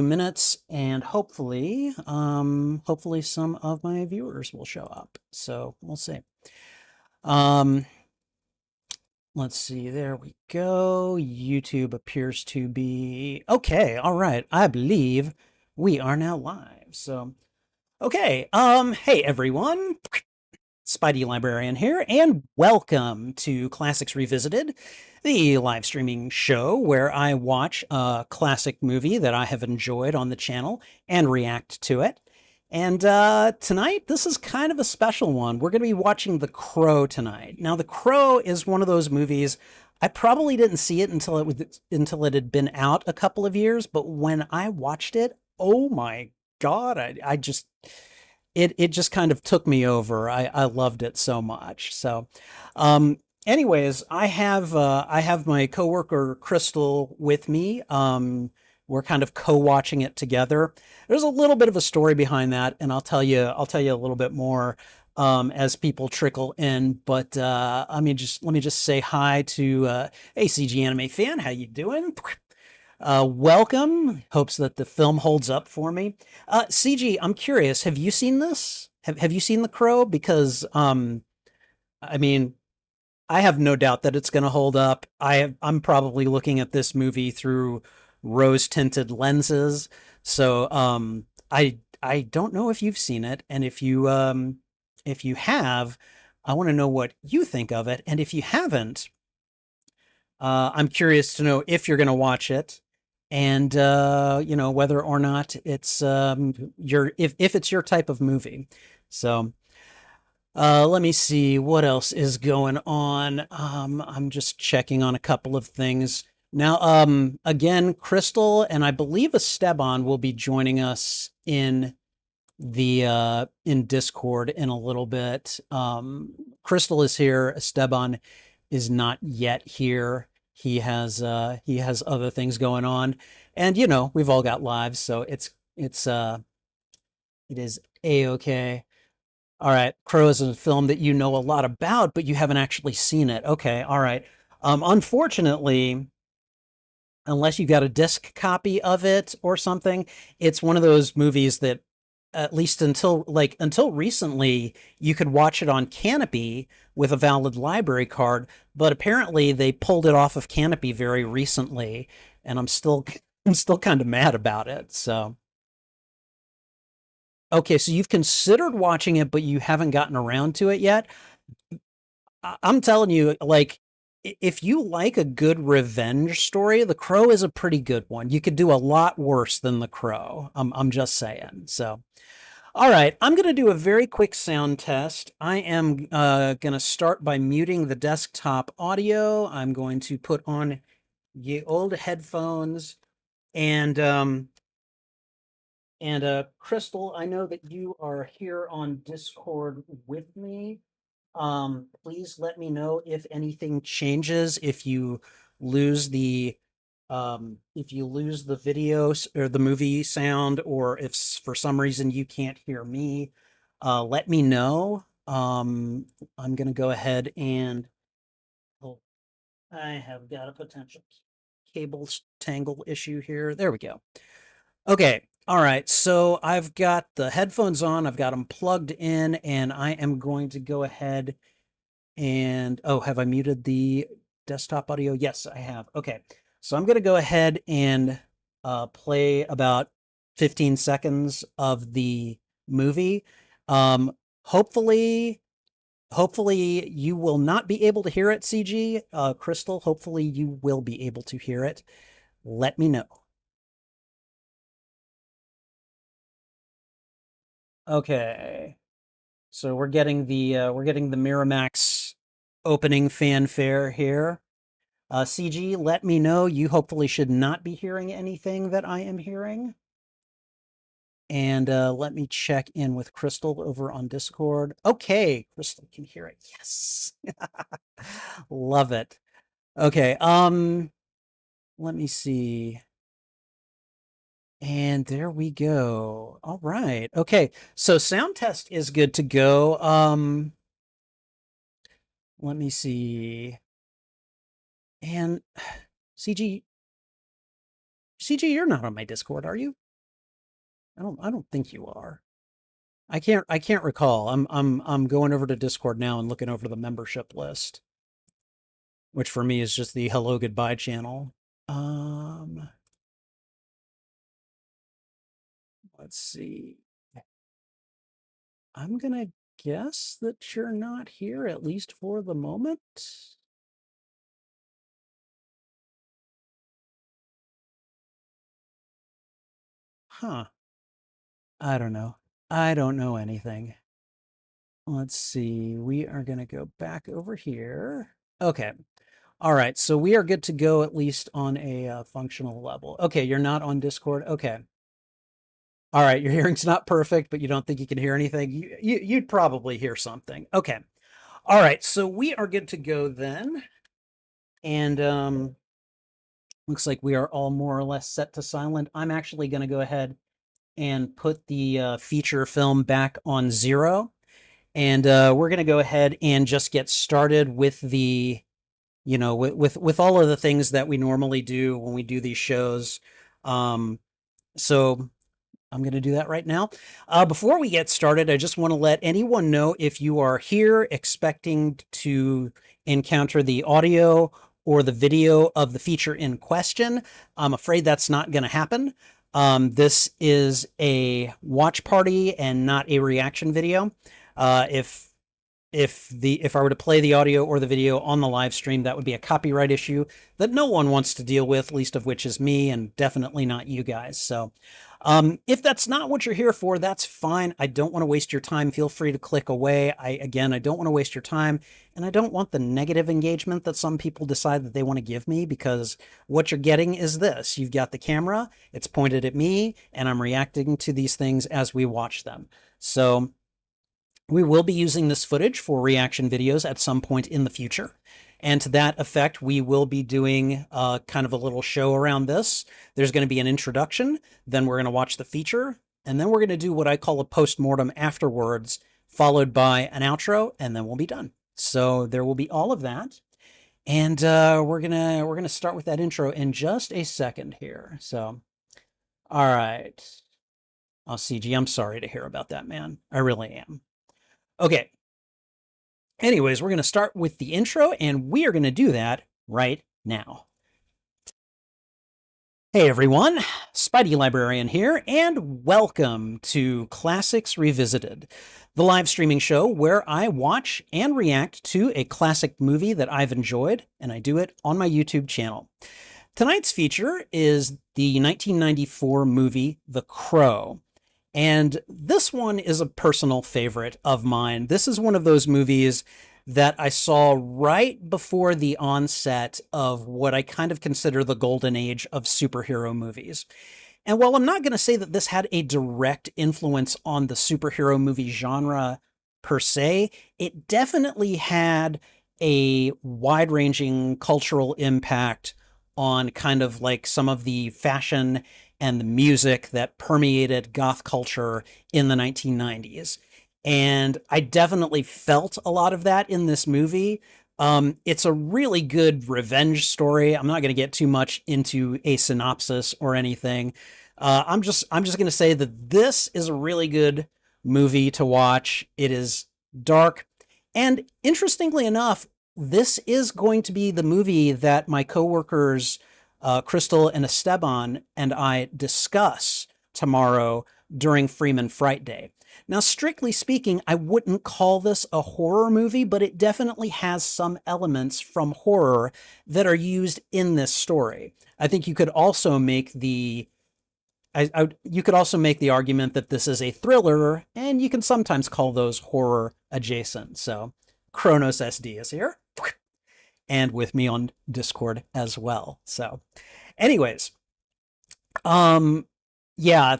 Minutes, and hopefully some of my viewers will show up. So we'll see. Um, let's see. There we go. YouTube appears to be okay. All right. I believe we are now live. So okay. Hey everyone. Spidey Librarian here, and welcome to Classics Revisited, the live streaming show where I watch a classic movie that I have enjoyed on the channel and react to it. And tonight, this is kind of a special one. We're going to be watching The Crow tonight. Now, The Crow is one of those movies. I probably didn't see it until it had been out a couple of years, but when I watched it, oh my God, I just it just kind of took me over. I loved it so much. So, anyways, I have my coworker Crystal with me. We're kind of co-watching it together. There's a little bit of a story behind that, and I'll tell you a little bit more as people trickle in. But let me just say hi to ACG Anime Fan. How you doing? Welcome. Hopes that the film holds up for me. CG, I'm curious. Have you seen this? Have you seen The Crow? Because I mean, I have no doubt that it's going to hold up. I'm probably looking at this movie through rose-tinted lenses, so I don't know if you've seen it, and if you have, I want to know what you think of it, and if you haven't, I'm curious to know if you're going to watch it, and you know whether or not it's your if it's your type of movie. So let me see what else is going on. I'm just checking on a couple of things now. Again, Crystal and I believe Esteban will be joining us in Discord in a little bit. Crystal is here. Esteban is not yet here. He has other things going on, and you know we've all got lives, so it is a-okay. All right, Crow is a film that you know a lot about, but you haven't actually seen it. Okay, all right. Unfortunately, unless you got a disc copy of it or something, it's one of those movies that at least until recently you could watch it on Canopy with a valid library card, but apparently they pulled it off of Canopy very recently, and I'm still kind of mad about it. So okay, so you've considered watching it, but you haven't gotten around to it yet. I'm telling you, like, if you like a good revenge story, The Crow is a pretty good one. You could do a lot worse than The Crow. I'm just saying. So, all right, I'm going to do a very quick sound test. I am going to start by muting the desktop audio. I'm going to put on the old headphones and Crystal, I know that you are here on Discord with me. Please let me know if anything changes, if you lose the video or the movie sound, or if for some reason you can't hear me, let me know. I'm gonna go ahead and oh, I have got a potential cable tangle issue here. There we go. Okay. All right. So I've got the headphones on, I've got them plugged in, and I am going to go ahead and oh, have I muted the desktop audio? Yes, I have. Okay. So I'm going to go ahead and play about 15 seconds of the movie. Um, hopefully, hopefully you will not be able to hear it, CG. Crystal, hopefully you will be able to hear it. Let me know. Okay. So we're getting the Miramax opening fanfare here. CG, let me know. You hopefully should not be hearing anything that I am hearing. And let me check in with Crystal over on Discord. Okay, Crystal can hear it. Yes. Love it. Okay, let me see. And there we go. All right. Okay, so sound test is good to go. Let me see. And CG, CG, you're not on my Discord, are you? I don't think you are. I can't recall. I'm going over to Discord now and looking over the membership list, which for me is just the hello goodbye channel. Let's see. I'm gonna guess that you're not here, at least for the moment. Huh. I don't know. I don't know anything. Let's see. We are going to go back over here. Okay. All right. So we are good to go, at least on a functional level. Okay. You're not on Discord. Okay. All right. Your hearing's not perfect, but you don't think you can hear anything. You'd probably hear something. Okay. All right. So we are good to go then. And looks like we are all more or less set to silent. I'm actually going to go ahead and put the feature film back on 0. And we're going to go ahead and just get started with the, with all of the things that we normally do when we do these shows. So I'm going to do that right now. Before we get started, I just want to let anyone know, if you are here expecting to encounter the audio or the video of the feature in question, I'm afraid that's not going to happen. This is a watch party and not a reaction video. If I were to play the audio or the video on the live stream, that would be a copyright issue that no one wants to deal with, least of which is me, and definitely not you guys. So if that's not what you're here for, that's fine. I don't want to waste your time. Feel free to click away. I don't want to waste your time, and I don't want the negative engagement that some people decide that they want to give me, because what you're getting is this. You've got the camera, it's pointed at me, and I'm reacting to these things as we watch them. So we will be using this footage for reaction videos at some point in the future. And to that effect, we will be doing kind of a little show around this. There's going to be an introduction, then we're going to watch the feature, and then we're going to do what I call a post-mortem afterwards, followed by an outro, and then we'll be done. So there will be all of that. And we're gonna start with that intro in just a second here. So, all right. Oh, CG, I'm sorry to hear about that, man. I really am. Okay. Anyways, we're going to start with the intro, and we are going to do that right now. Hey everyone, Spidey Librarian here, and welcome to Classics Revisited, the live streaming show where I watch and react to a classic movie that I've enjoyed, and I do it on my YouTube channel. Tonight's feature is the 1994 movie The Crow. And this one is a personal favorite of mine. This is one of those movies that I saw right before the onset of what I kind of consider the golden age of superhero movies. And while I'm not going to say that this had a direct influence on the superhero movie genre per se, it definitely had a wide-ranging cultural impact on kind of like some of the fashion and the music that permeated goth culture in the 1990s. And I definitely felt a lot of that in this movie. It's a really good revenge story. I'm not going to get too much into a synopsis or anything. I'm just going to say that this is a really good movie to watch. It is dark, and interestingly enough, this is going to be the movie that my coworkers Crystal and Esteban and I discuss tomorrow during Freeman FrightDay. Now, strictly speaking, I wouldn't call this a horror movie, but it definitely has some elements from horror that are used in this story. I think you could also make the you could also make the argument that this is a thriller, and you can sometimes call those horror adjacent. So, Kronos SD is here, and with me on Discord as well. So, anyways, yeah,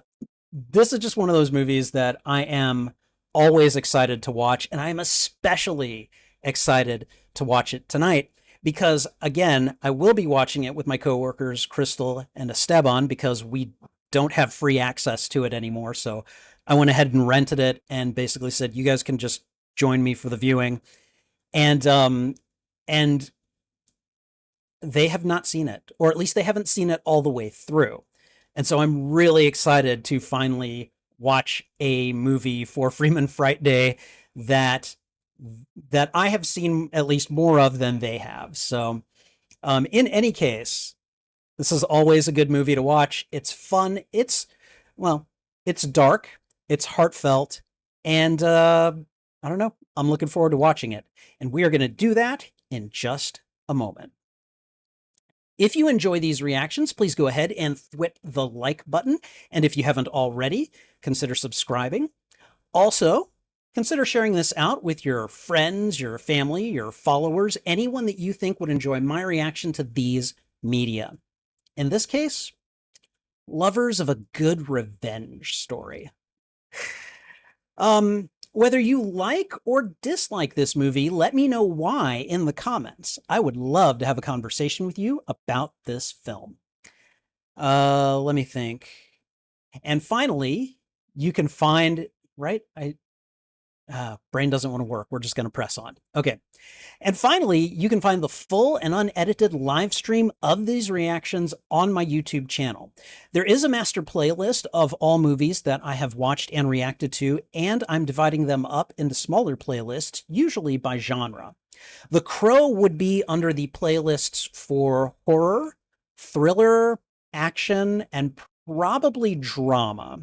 this is just one of those movies that I am always excited to watch, and I am especially excited to watch it tonight because, again, I will be watching it with my coworkers Crystal and Esteban, because we don't have free access to it anymore. So I went ahead and rented it and basically said, you guys can just join me for the viewing. And they have not seen it, or at least they haven't seen it all the way through. And so I'm really excited to finally watch a movie for Freeman FrightDay that that I have seen at least more of than they have. So, in any case, this is always a good movie to watch. It's fun. Well, it's dark. It's heartfelt, and I don't know. I'm looking forward to watching it, and we are going to do that in just a moment. If you enjoy these reactions, please go ahead and thwip the like button. And if you haven't already, consider subscribing. Also, consider sharing this out with your friends, your family, your followers, anyone that you think would enjoy my reaction to these media. In this case, lovers of a good revenge story. Whether you like or dislike this movie, let me know why in the comments. I would love to have a conversation with you about this film. Let me think. And finally, you can find, right? Brain doesn't want to work. We're just going to press on. Okay. And finally, you can find the full and unedited live stream of these reactions on my YouTube channel. There is a master playlist of all movies that I have watched and reacted to, and I'm dividing them up into smaller playlists, usually by genre. The Crow would be under the playlists for horror, thriller, action, and probably drama.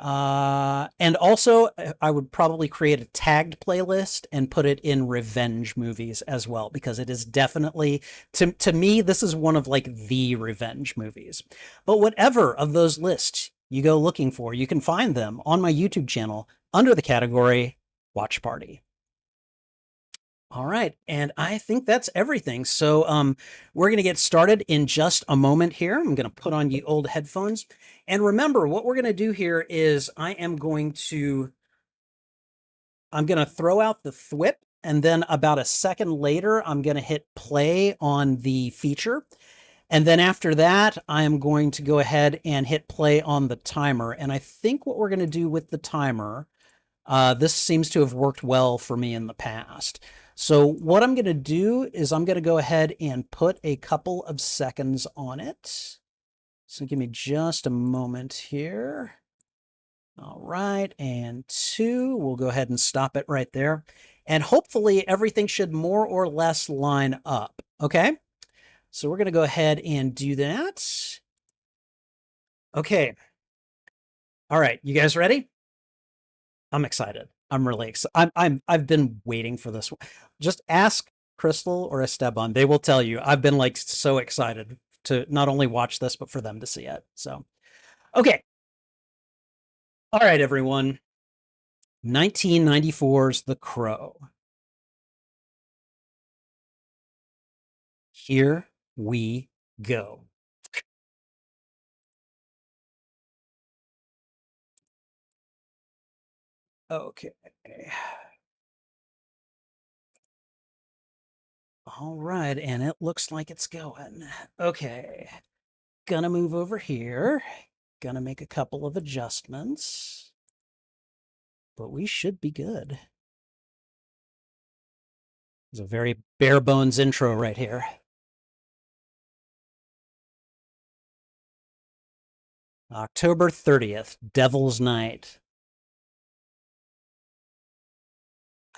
And also, I would probably create a tagged playlist and put it in revenge movies as well, because it is definitely, to me, this is one of like the revenge movies. But whatever of those lists you go looking for, you can find them on my YouTube channel under the category Watch Party. All right, and I think that's everything. So we're going to get started in just a moment here. I'm going to put on you old headphones. And remember, what we're going to do here is I'm going to throw out the thwip, and then about a second later, I'm going to hit play on the feature. And then after that, I am going to go ahead and hit play on the timer. And I think what we're going to do with the timer, this seems to have worked well for me in the past. So what I'm going to do is I'm going to go ahead and put a couple of seconds on it. So give me just a moment here. All right, and 2, we'll go ahead and stop it right there. And hopefully everything should more or less line up, okay? So we're going to go ahead and do that. Okay. All right, you guys ready? I'm excited. I'm really excited. I've been waiting for this one. Just ask Crystal or Esteban. They will tell you. I've been like so excited to not only watch this, but for them to see it. So, okay. All right, everyone. 1994's The Crow. Here we go. Okay. All right, and it looks like it's going. Okay. Gonna move over here. Gonna make a couple of adjustments. But we should be good. It's a very bare bones intro right here. October 30th, Devil's Night.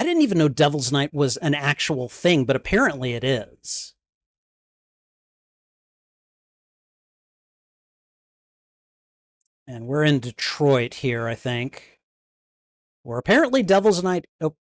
I didn't even know Devil's Night was an actual thing, but apparently it is. And we're in Detroit here, I think. Where apparently Devil's Night. Oh.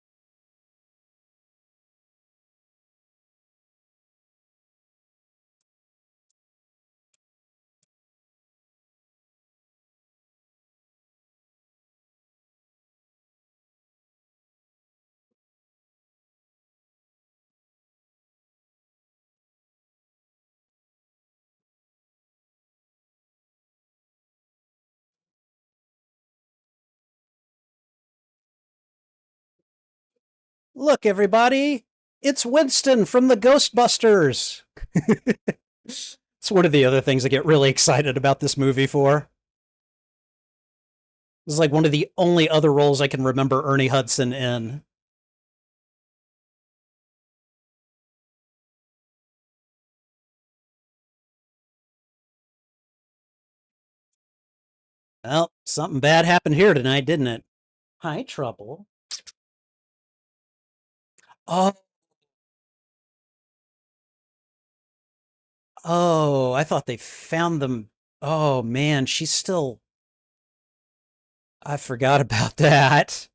Look, everybody, it's Winston from the Ghostbusters. It's one of the other things I get really excited about this movie for. This is like one of the only other roles I can remember Ernie Hudson in. Well, something bad happened here tonight, didn't it? Hi, Trouble. Oh, oh, I thought they found them. Oh, man, she's still. I forgot about that.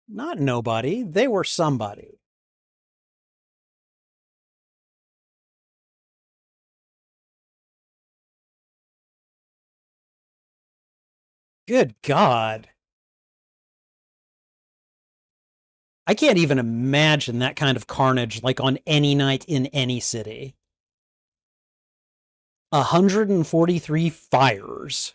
Not nobody. They were somebody. Good God. I can't even imagine that kind of carnage like on any night in any city. 143 fires.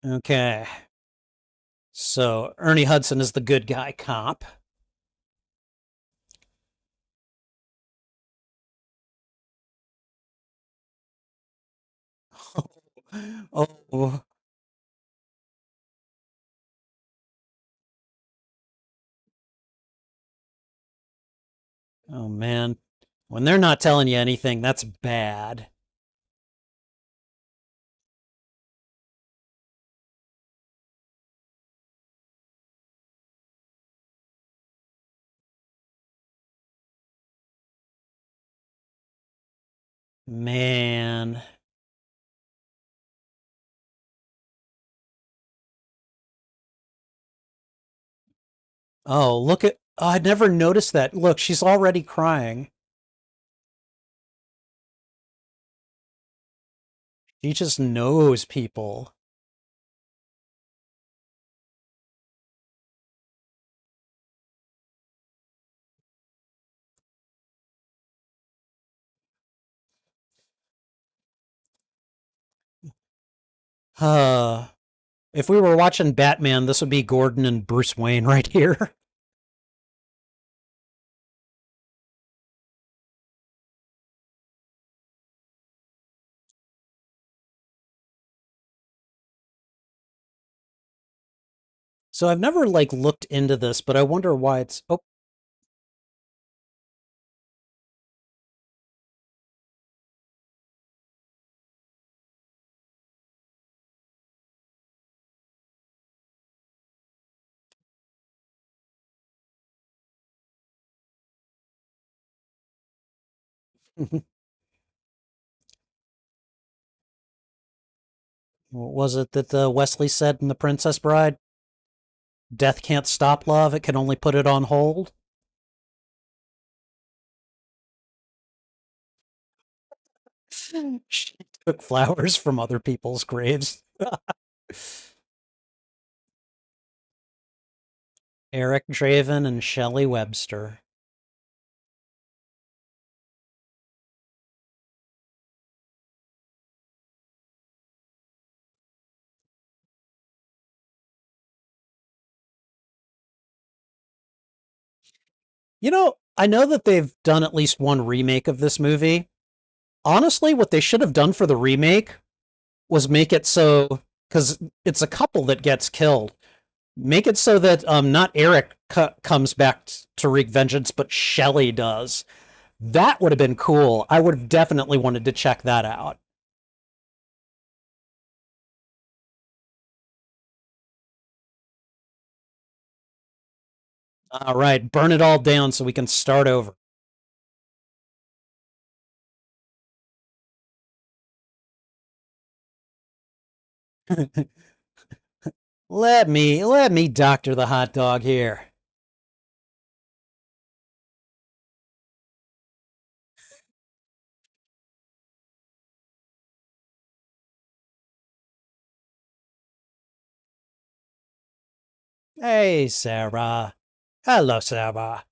Okay. So Ernie Hudson is the good guy cop. Oh, oh man. When they're not telling you anything, that's bad. Man. Oh, look at. Oh, I'd never noticed that. Look, she's already crying. She just knows people. Uh, if we were watching Batman, this would be Gordon and Bruce Wayne right here. So I've never like looked into this, but I wonder why it's. Oh, what was it that Wesley said in The Princess Bride? Death can't stop love; it can only put it on hold. She took flowers from other people's graves. Eric Draven and Shelley Webster. I know that they've done at least one remake of this movie. Honestly, what they should have done for the remake was make it so, because it's a couple that gets killed. Make it so that not Eric comes back to wreak vengeance, but Shelley does. That would have been cool. I would have definitely wanted to check that out. All right, burn it all down so we can start over. Let me doctor the hot dog here. Hey, Sarah. Hello, Sarah.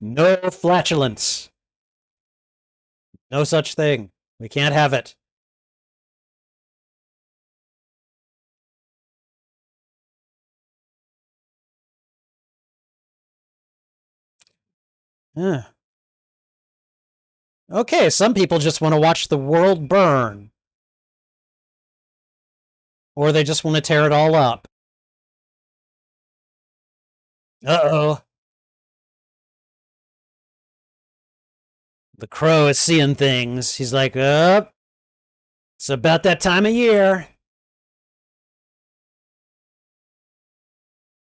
No flatulence. No such thing. We can't have it. Huh. Okay, some people just want to watch the world burn, or they just want to tear it all up. Uh-oh. The crow is seeing things. He's like, up. It's about that time of year.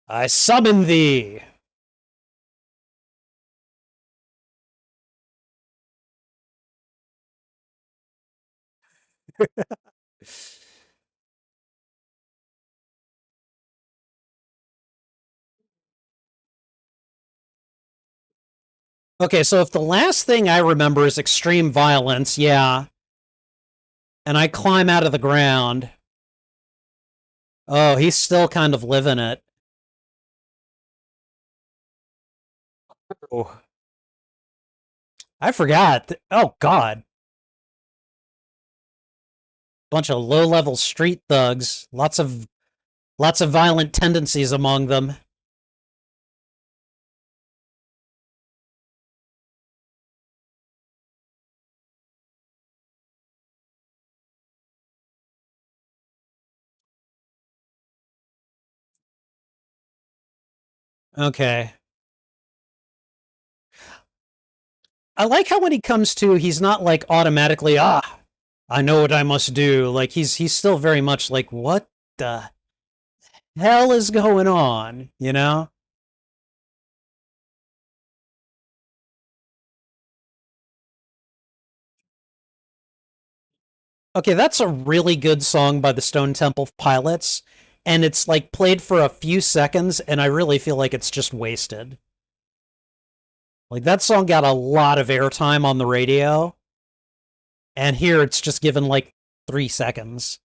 I summon thee. Okay, so if the last thing I remember is extreme violence, yeah, and I climb out of the ground. Oh, he's still kind of living it. Oh, I forgot. Oh God, bunch of low-level street thugs. Lots of violent tendencies among them. Okay. I like how when he comes to, he's not like automatically, I know what I must do. Like he's still very much like, what the hell is going on? You know? Okay, that's a really good song by the Stone Temple Pilots, and it's like played for a few seconds, and I really feel like it's just wasted. Like that song got a lot of airtime on the radio, and here it's just given like 3 seconds.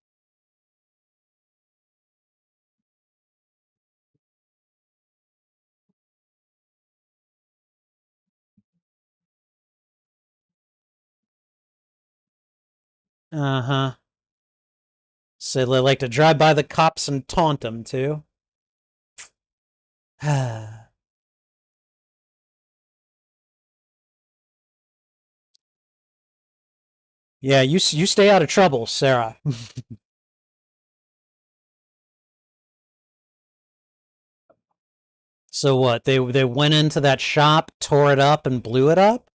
Uh huh. So they like to drive by the cops and taunt them too. Yeah, you stay out of trouble, Sarah. So what? They went into that shop, tore it up, and blew it up.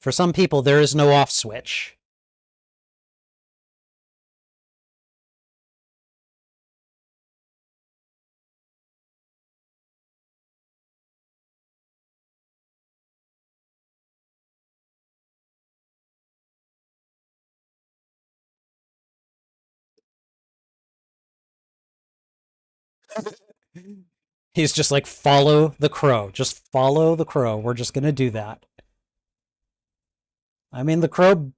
For some people, there is no off switch. He's just like, follow the crow. Just follow the crow. We're just gonna do that. I mean, the crow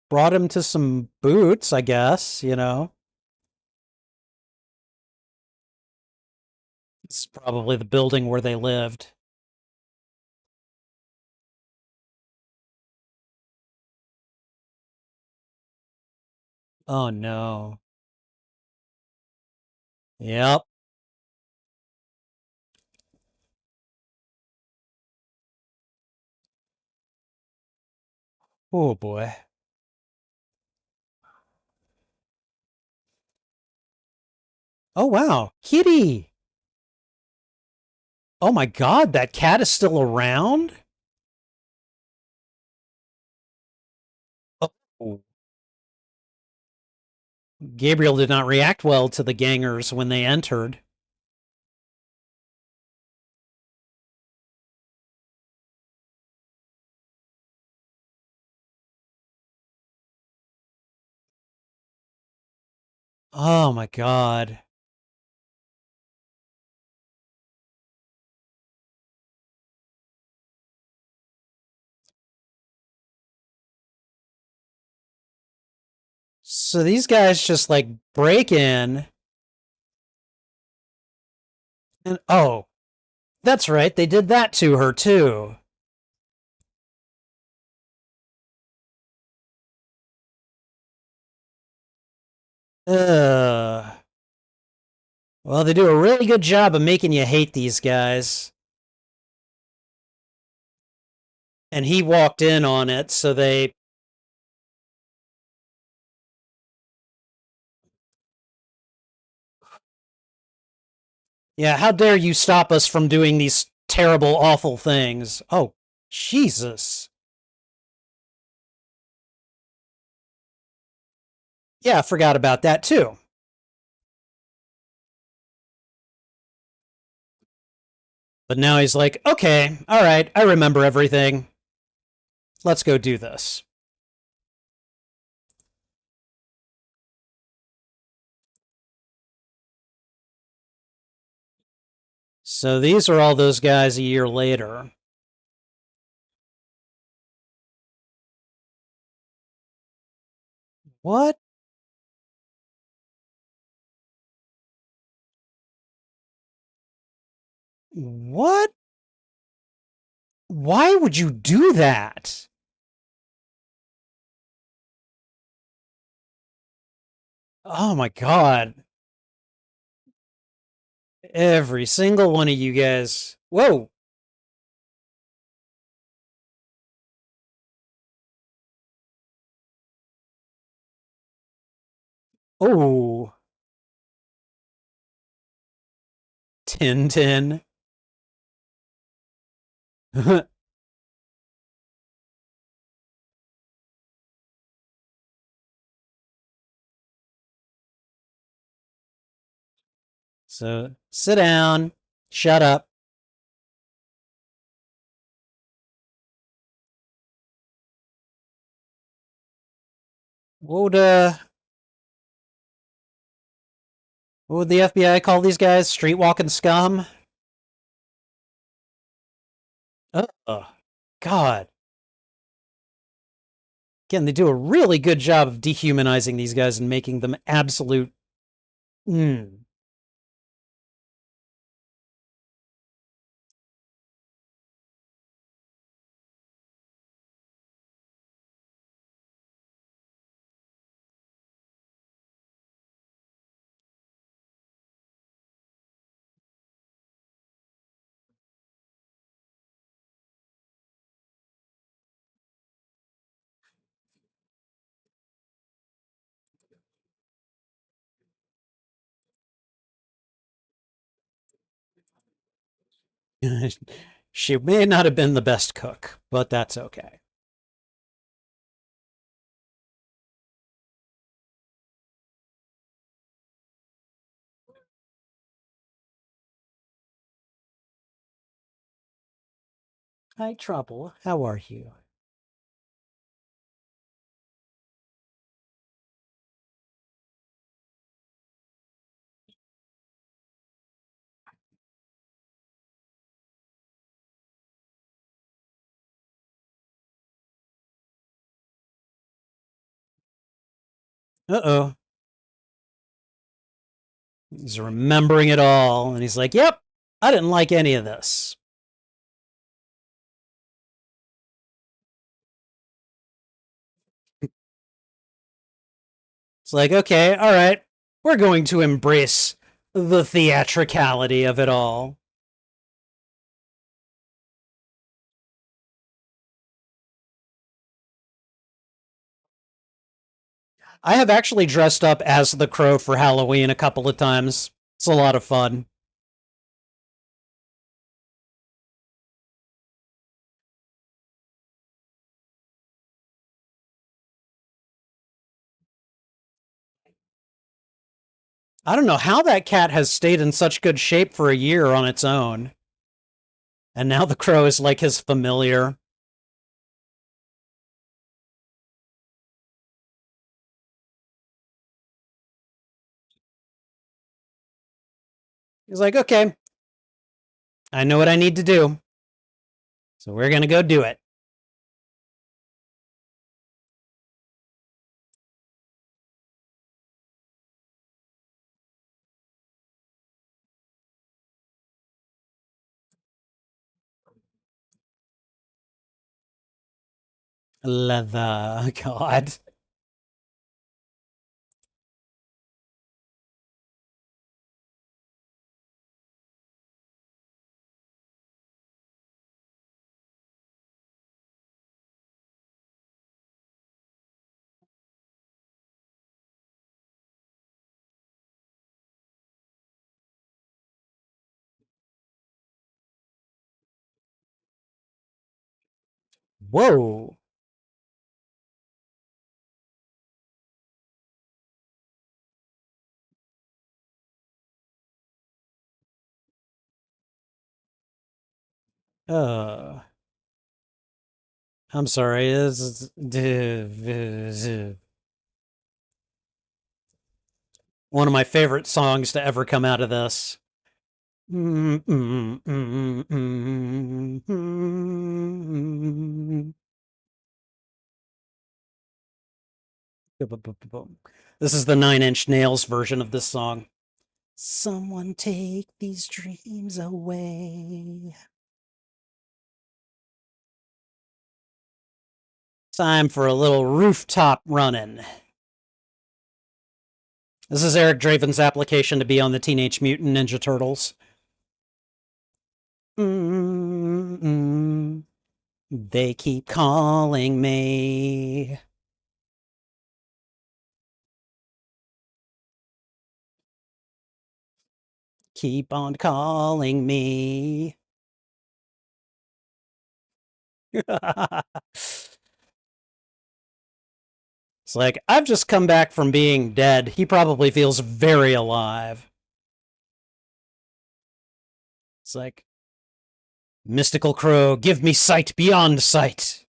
brought him to some boots, I guess, you know? It's probably the building where they lived. Oh no. Yep. Oh boy. Oh wow. Kitty. Oh my god, that cat is still around? Oh. Gabriel did not react well to the gangers when they entered. Oh my god. So these guys just like break in and oh, that's right, they did that to her too. Ugh. Well, they do a really good job of making you hate these guys. And he walked in on it, so they. Yeah, how dare you stop us from doing these terrible, awful things? Oh, Jesus. Yeah, I forgot about that too. But now he's like, okay, all right, I remember everything. Let's go do this. So these are all those guys a year later. What? What? Why would you do that? Oh my god. Every single one of you guys. Whoa. Oh. Tintin. So sit down. Shut up. What would the FBI call these guys? Street walking scum? Oh, God. Again, they do a really good job of dehumanizing these guys and making them absolute. Mm. She may not have been the best cook, but that's okay. Hi, Trouble. How are you? Uh oh. He's remembering it all, and he's like, yep, I didn't like any of this. It's like, okay, all right, we're going to embrace the theatricality of it all. I have actually dressed up as the Crow for Halloween a couple of times. It's a lot of fun. I don't know how that cat has stayed in such good shape for a year on its own. And now the Crow is like his familiar. He's like, okay, I know what I need to do. So we're going to go do it. Leather. God. Whoa. Uh, I'm sorry. One of my favorite songs to ever come out of this. This is the Nine Inch Nails version of this song. Someone take these dreams away. Time for a little rooftop running. This is Eric Draven's application to be on the Teenage Mutant Ninja Turtles. They keep calling me. Keep on calling me. It's like, I've just come back from being dead. He probably feels very alive. It's like, mystical crow, give me sight beyond sight.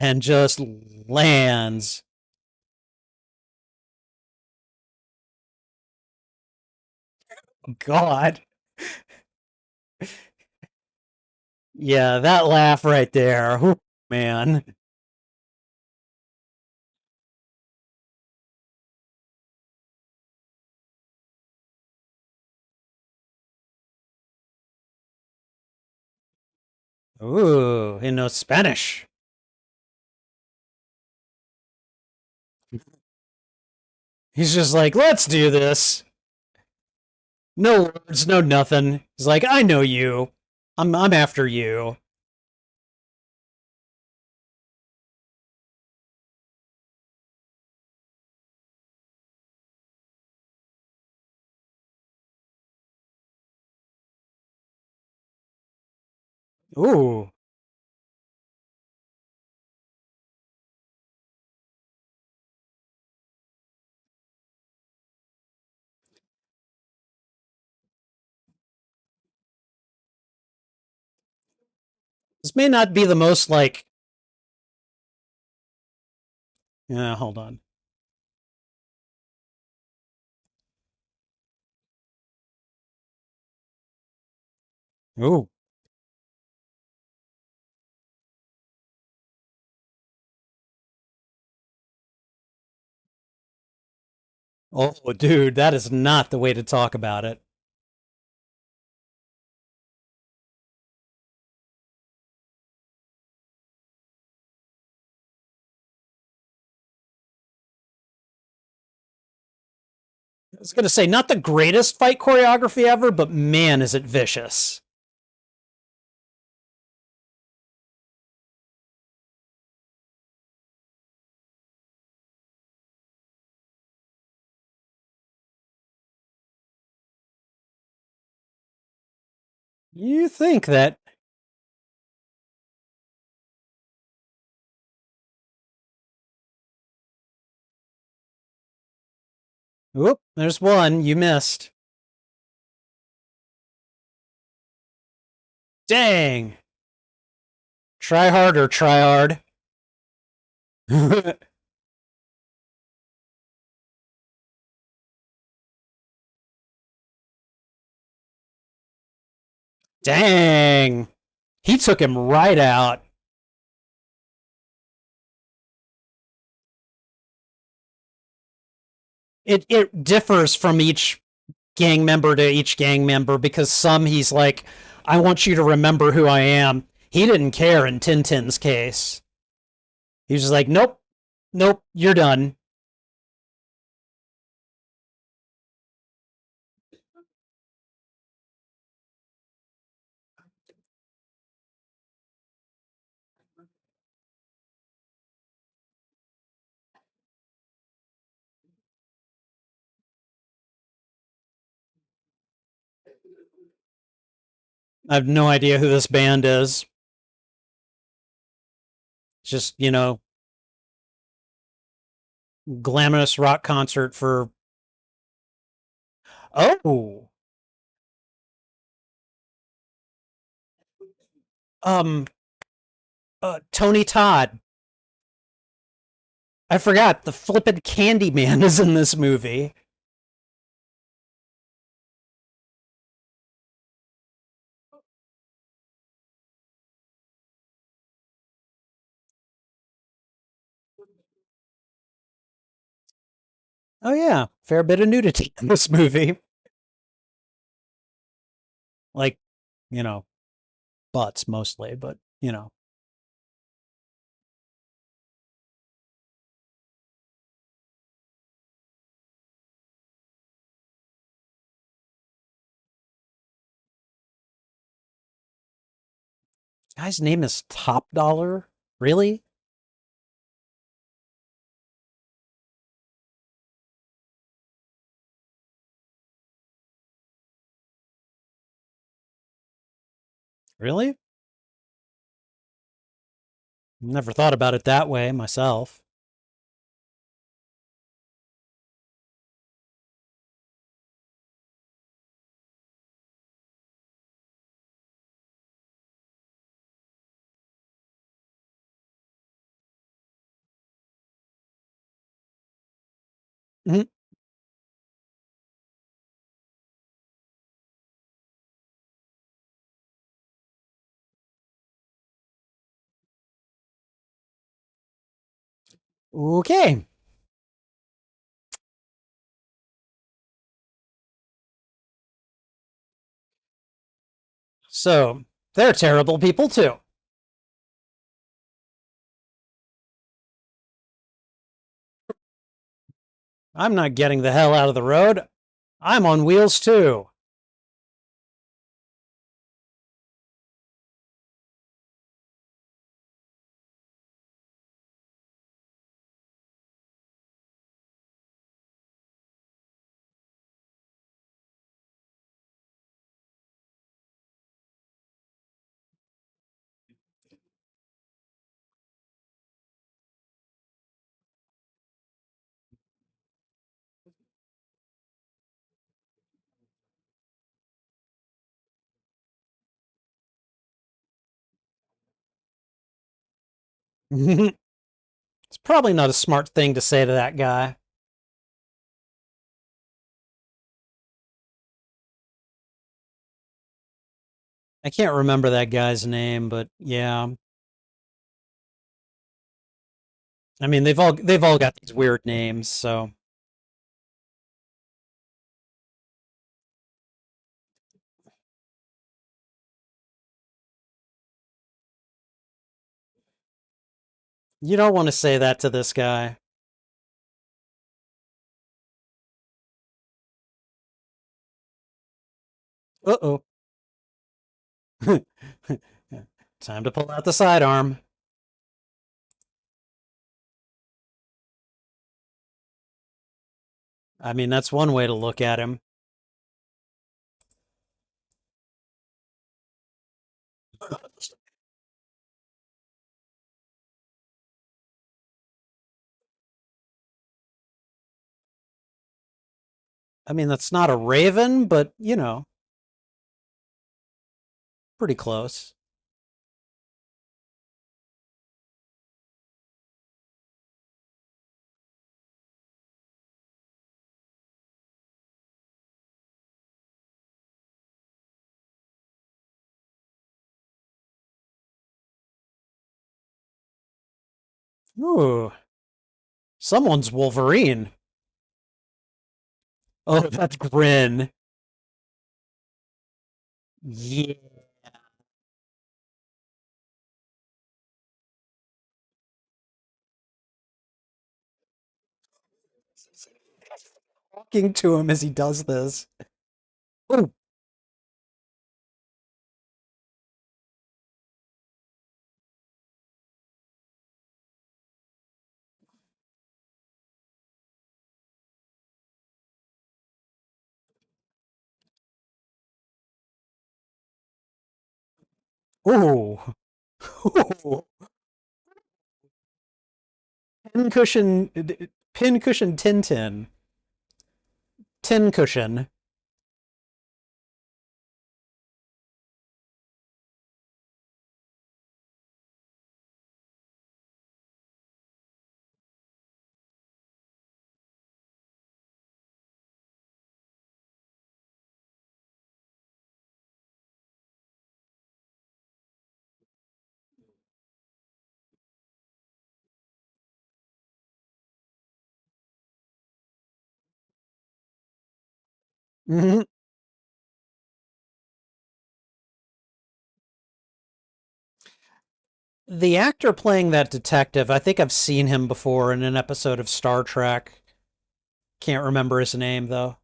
And just lands. God. Yeah, that laugh right there. Whew, man. Ooh, he knows Spanish. He's just like, let's do this. No words, no nothing. He's like, I know you. I'm after you. Ooh. This may not be the most like. Yeah, hold on. Ooh. Oh, dude, that is not the way to talk about it. I was gonna say, not the greatest fight choreography ever, but man, is it vicious. You think that. Oop, there's one. You missed. Dang. Try harder, try hard. Dang. He took him right out. It differs from each gang member to each gang member because some he's like, I want you to remember who I am. He didn't care in Tintin's case. He was just like, nope, nope, you're done. I have no idea who this band is. It's just, glamorous rock concert for. Oh, um, Tony Todd. I forgot the flippin' Candyman is in this movie. Oh yeah, fair bit of nudity in this movie. Like, you know, butts mostly, but guy's name is Top Dollar. Really? Really? Never thought about it that way myself. Mhm. Okay. So they're terrible people too. I'm not getting the hell out of the road. I'm on wheels too. It's probably not a smart thing to say to that guy. I can't remember that guy's name, but yeah. I mean, they've all got these weird names, so you don't want to say that to this guy. Uh-oh. Time to pull out the sidearm. I mean, that's one way to look at him. I mean, that's not a raven, but pretty close. Ooh, someone's Wolverine. Oh, that's Grin. Yeah. Talking to him as he does this. Ooh, ooh, ooh. Pincushion, pincushion Tintin. Tin cushion. Mhm. The actor playing that detective, I think I've seen him before in an episode of Star Trek. Can't remember his name though.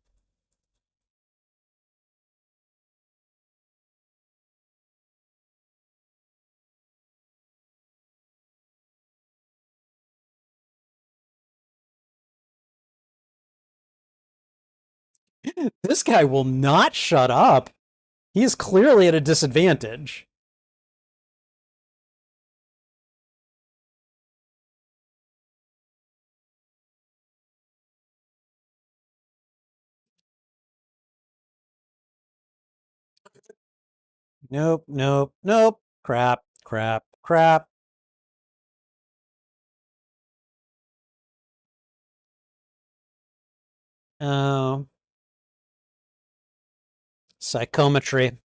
This guy will not shut up. He is clearly at a disadvantage. Nope, nope, nope. Crap, crap, crap. Oh, psychometry.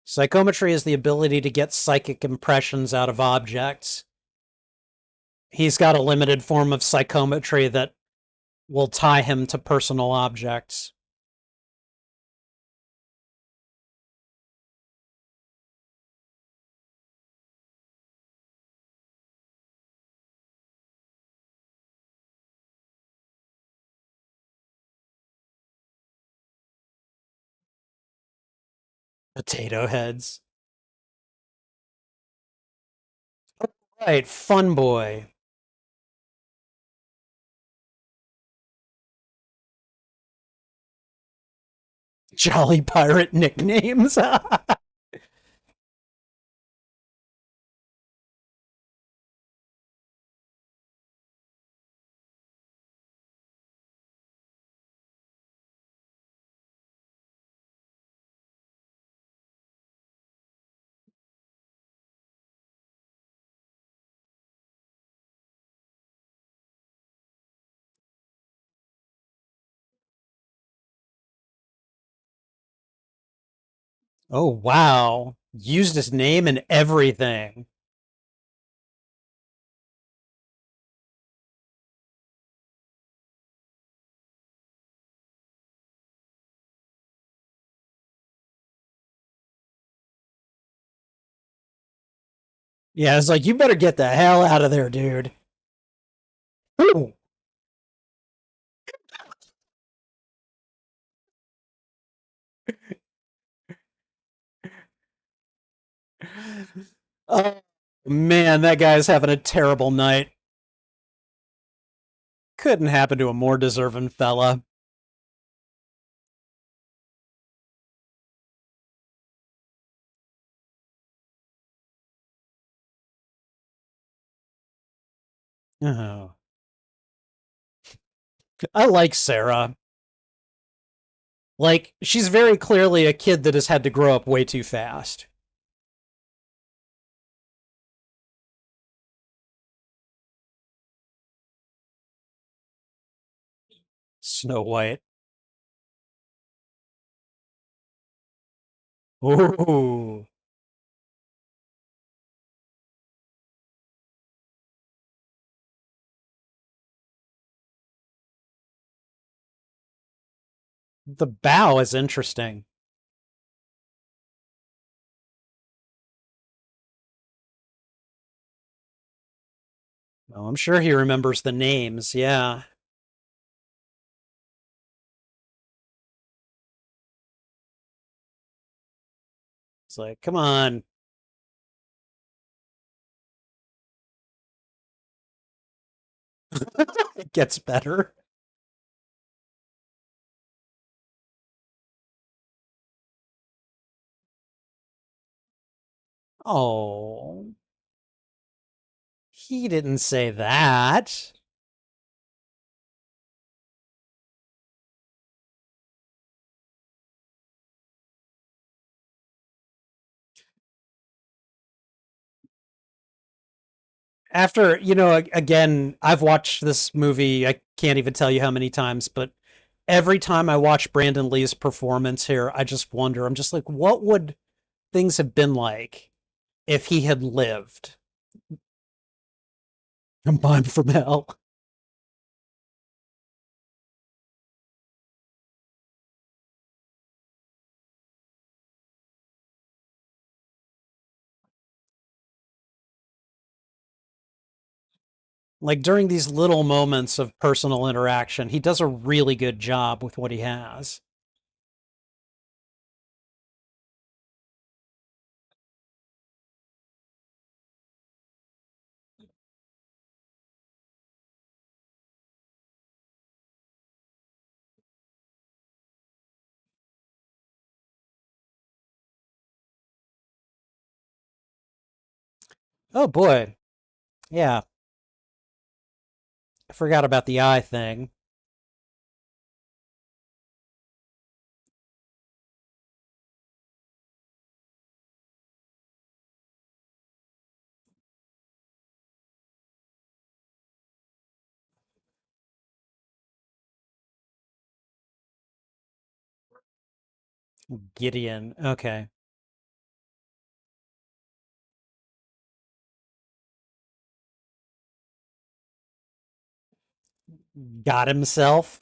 Psychometry is the ability to get psychic impressions out of objects. He's got a limited form of psychometry that will tie him to personal objects. Potato heads. Right, fun boy. Jolly pirate nicknames. Oh, wow. Used his name and everything. Yeah, it's like, you better get the hell out of there, dude. Ooh. Oh, man, that guy's having a terrible night. Couldn't happen to a more deserving fella. Oh. I like Sarah. Like, she's very clearly a kid that has had to grow up way too fast. Snow White. Ooh. The bow is interesting. Oh, I'm sure he remembers the names. Yeah. It's like, come on. It gets better. Oh, he didn't say that. After, again, I've watched this movie, I can't even tell you how many times, but every time I watch Brandon Lee's performance here, I just wonder, I'm just like, what would things have been like if he had lived? A Mime from Hell. Like during these little moments of personal interaction, he does a really good job with what he has. Oh boy. Yeah, I forgot about the eye thing. Gideon. Okay. Got himself.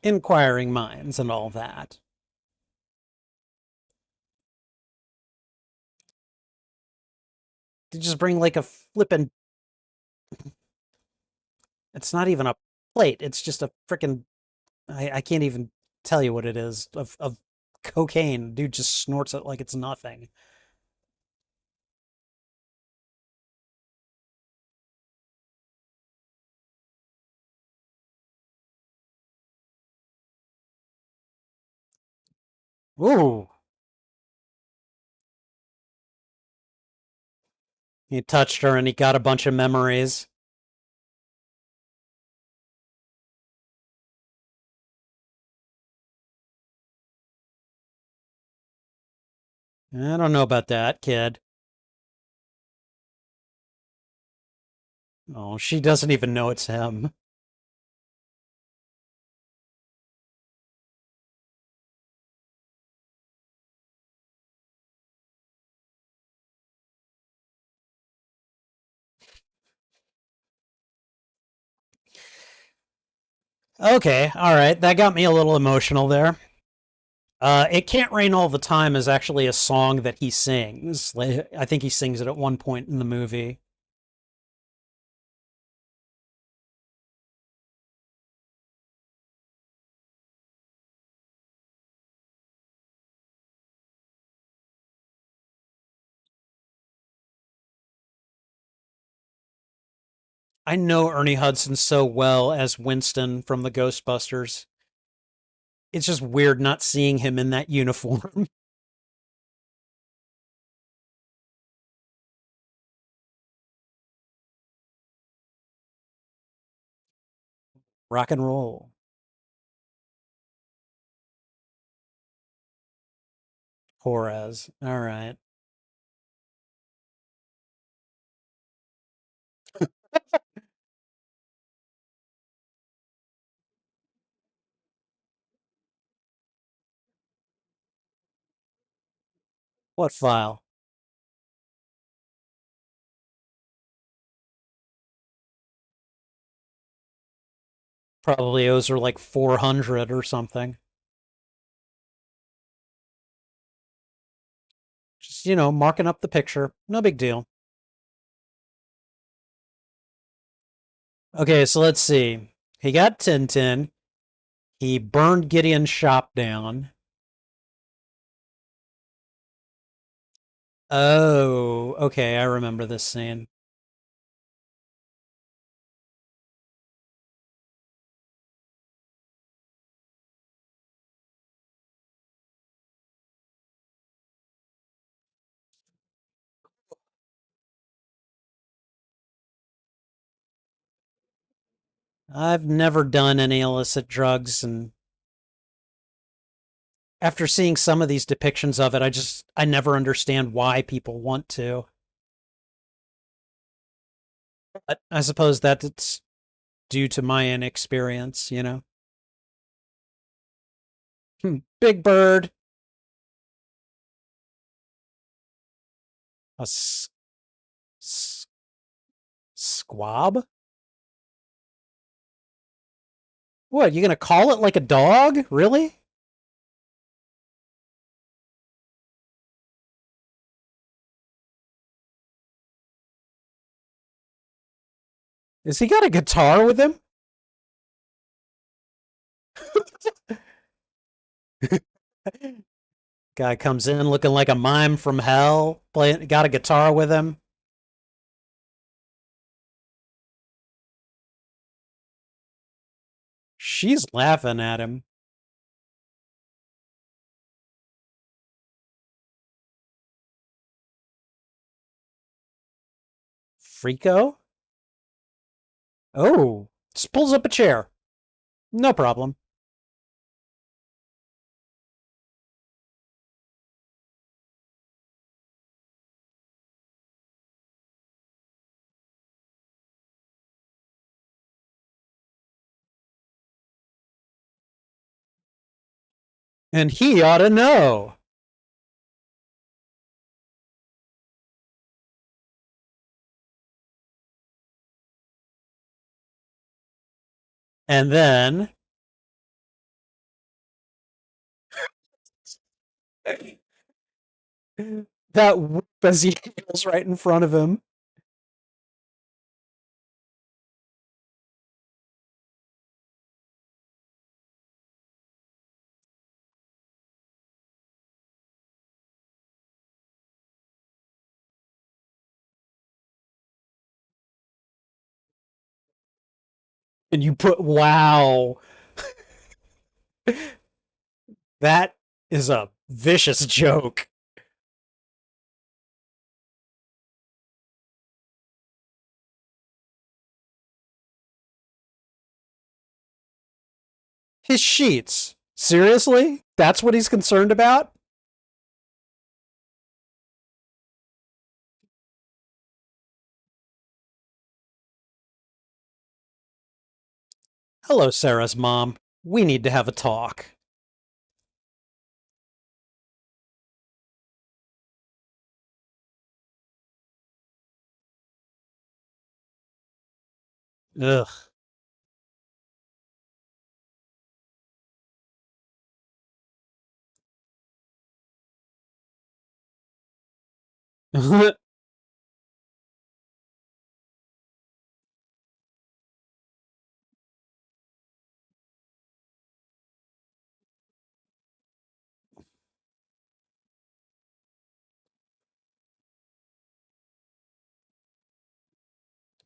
Inquiring minds and all that. To just bring like a flippin' it's not even a plate. It's just a freaking I can't even tell you what it is of cocaine. Dude just snorts it like it's nothing. Ooh. He touched her and he got a bunch of memories. I don't know about that, kid. Oh, she doesn't even know it's him. Okay, all right. That got me a little emotional there. It Can't Rain All the Time is actually a song that he sings. Like, I think he sings it at one point in the movie. I know Ernie Hudson so well as Winston from the Ghostbusters. It's just weird not seeing him in that uniform. Rock and roll. Juarez. All right. What file? Probably those are like 400 or something. Just, marking up the picture. No big deal. Okay, so let's see. He got Tintin. He burned Gideon's shop down. Oh, okay, I remember this scene. I've never done any illicit drugs, and after seeing some of these depictions of it, I never understand why people want to. But I suppose that it's due to my inexperience. Big Bird, a s- squab. What, you gonna call it like a dog? Really? Has he got a guitar with him? Guy comes in looking like a mime from hell, playing, got a guitar with him. She's laughing at him. Frico? Oh, just pulls up a chair. No problem. And he ought to know. And then that whip as he heels right in front of him. And you put, wow, that is a vicious joke. His sheets. Seriously? That's what he's concerned about? Hello, Sarah's mom. We need to have a talk. Ugh.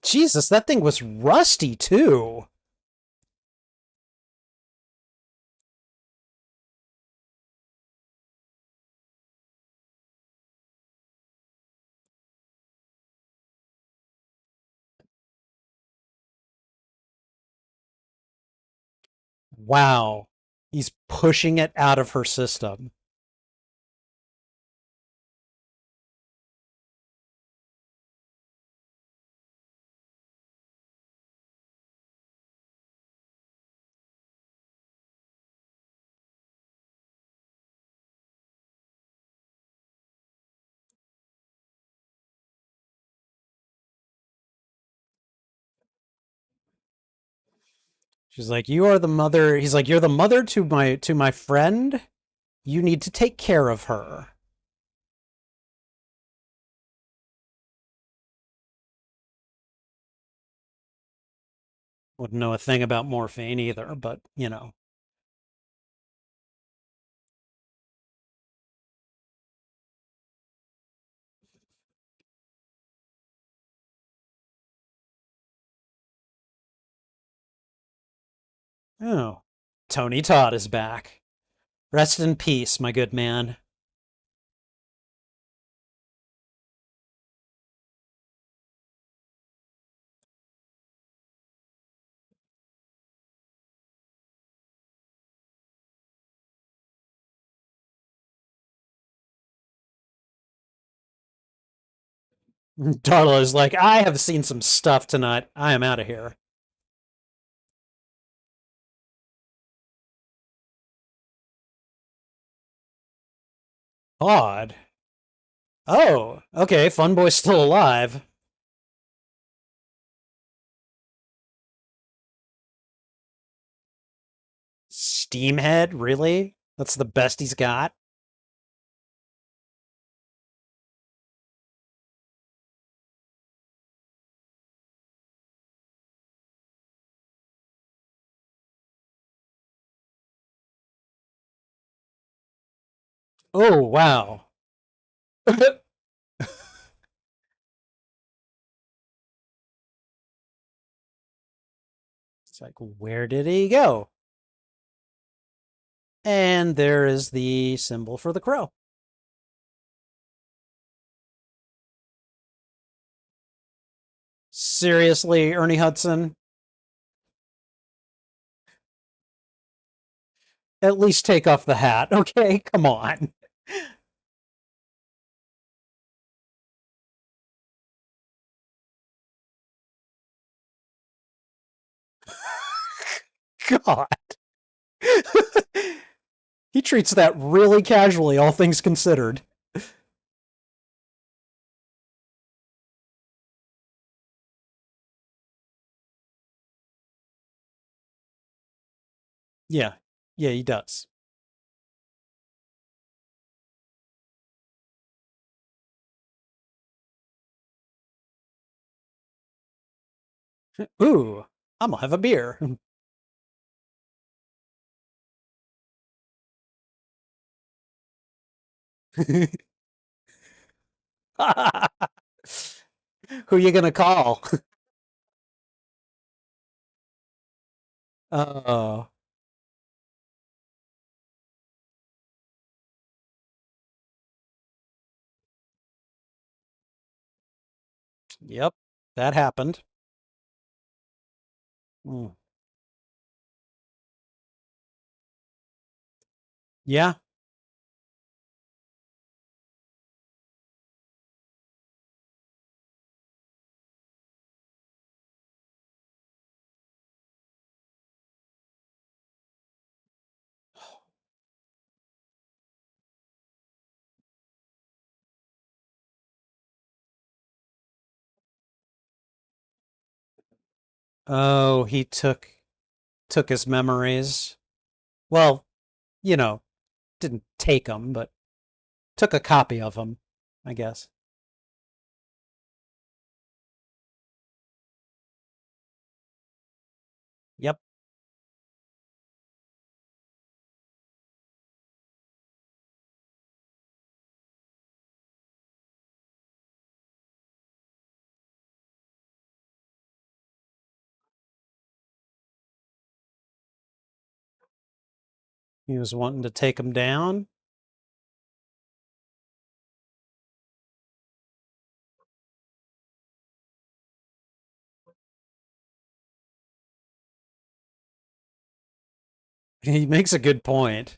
Jesus, that thing was rusty too. Wow. He's pushing it out of her system. She's like, "You are the mother." He's like, "You're the mother to my friend. You need to take care of her." Wouldn't know a thing about morphine either, but you know. Oh, Tony Todd is back. Rest in peace, my good man. Darla is like, I have seen some stuff tonight. I am out of here. Odd. Oh, okay. Fun Boy's still alive. Steamhead, really? That's the best he's got. Oh, wow. It's like, where did he go? And there is the symbol for the crow. Seriously, Ernie Hudson? At least take off the hat, okay? Come on. God. He treats that really casually, all things considered. Yeah. Yeah, he does. Ooh, I'm gonna have a beer. Who you gonna call? Oh, yep, that happened. Mm. Yeah. Oh, he took his memories. Well, you know, didn't take them, but took a copy of them, I guess. Yep. He was wanting to take him down. He makes a good point.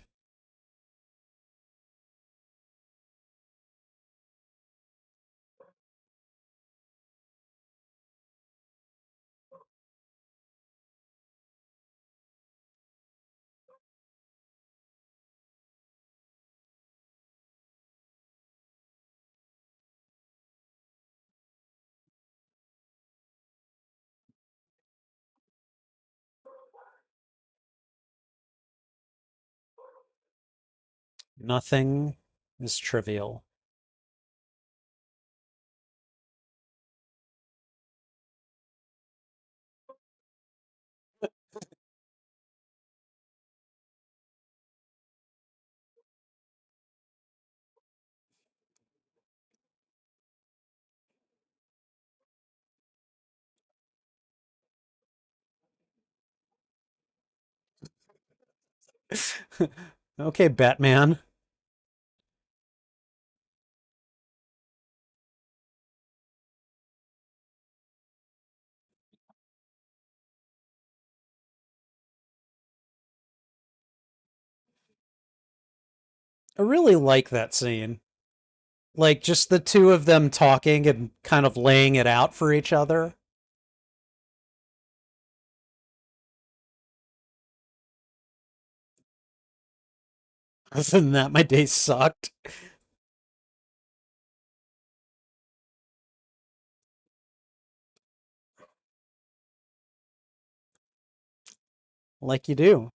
Nothing is trivial. Okay, Batman. I really like that scene. Like just the two of them talking and kind of laying it out for each other. Other than that, my day sucked. Like you do.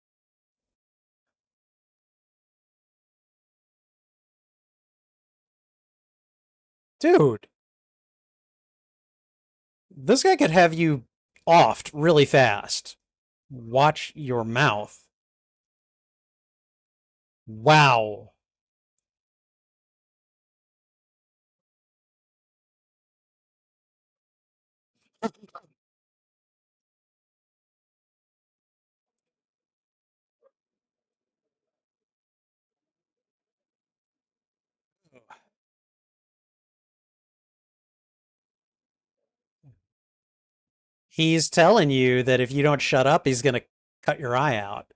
Dude, this guy could have you offed really fast. Watch your mouth. Wow. He's telling you that if you don't shut up, he's going to cut your eye out.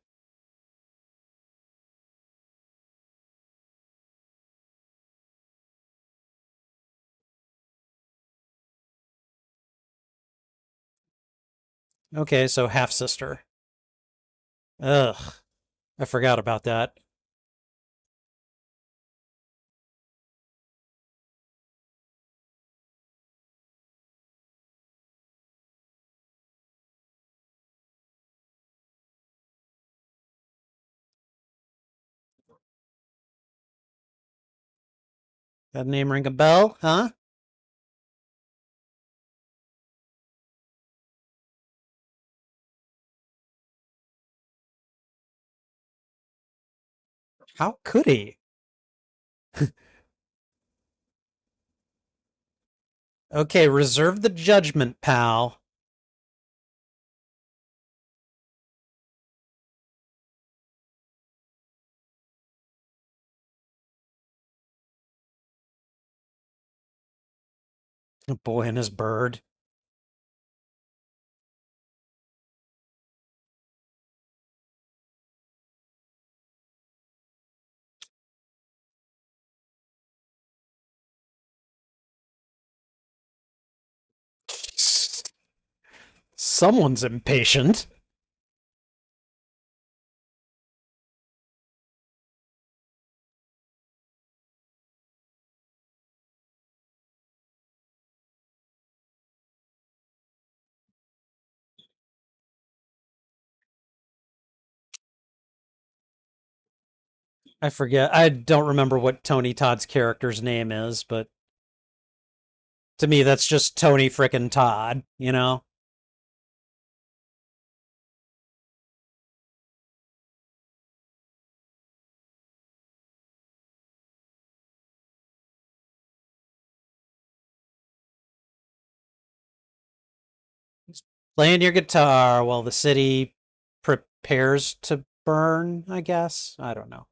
Okay, so half sister. Ugh, I forgot about that. That name ring a bell, huh? How could he? Okay, reserve the judgment, pal. A boy and his bird. Someone's impatient. I forget. I don't remember what Tony Todd's character's name is, but to me, that's just Tony frickin' Todd, you know? He's playing your guitar while the city prepares to burn, I guess. I don't know.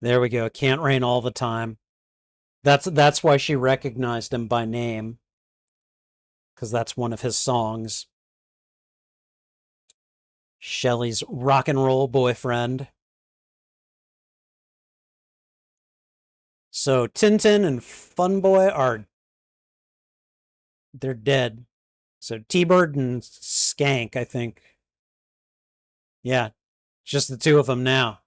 There we go. Can't rain all the time. That's why she recognized him by name, because that's one of his songs. Shelley's rock and roll boyfriend. So Tintin and Funboy are they're dead. So T-Bird and Skank, I think. Yeah, just the two of them now.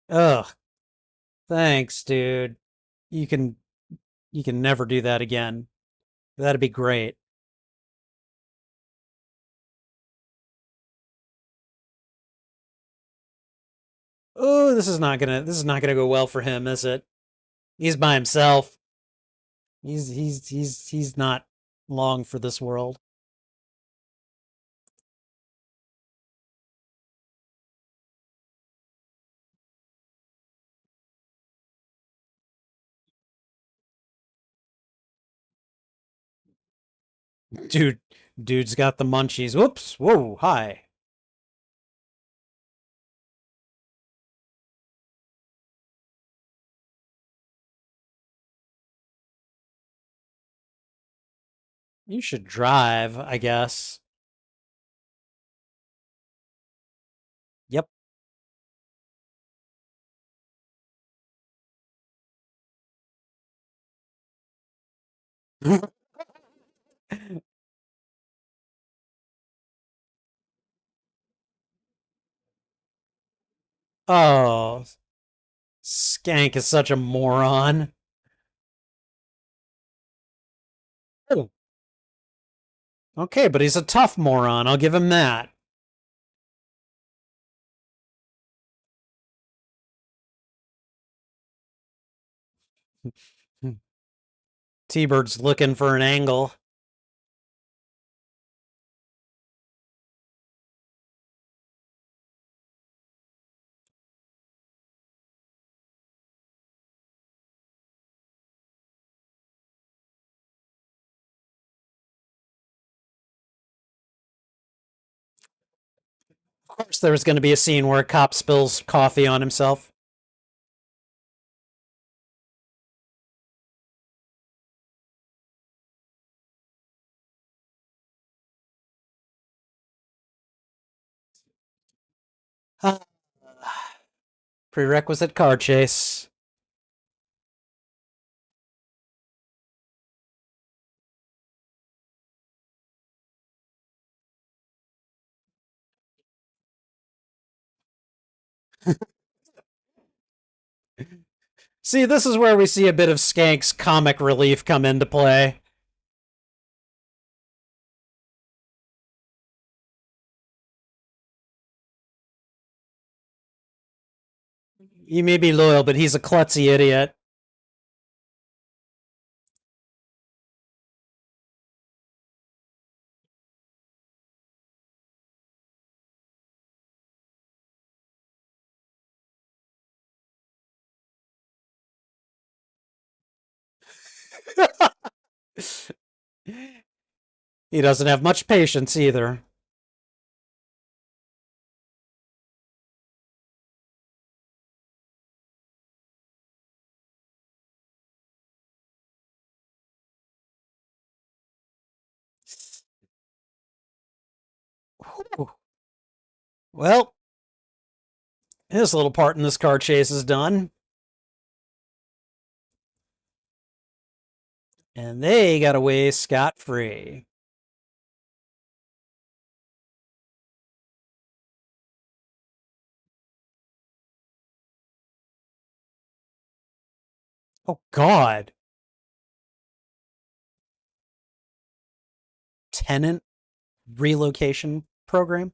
Ugh, thanks, dude. You can you can never do that again. That'd be great. Oh, this is not gonna go well for him, is it? He's by himself. He's not long for this world. Dude, dude's got the munchies. Whoops. Whoa, hi. You should drive, I guess. Yep. Oh, Skank is such a moron. Oh, okay, but he's a tough moron. I'll give him that. T-Bird's looking for an angle. Of course, there was going to be a scene where a cop spills coffee on himself. Uh, Prerequisite car chase. See, this is where we see a bit of Skank's comic relief come into play. He may be loyal, but he's a klutzy idiot. He doesn't have much patience either. Whew. Well, his little part in this car chase is done. And they got away scot free. Oh, God. Tenant relocation program?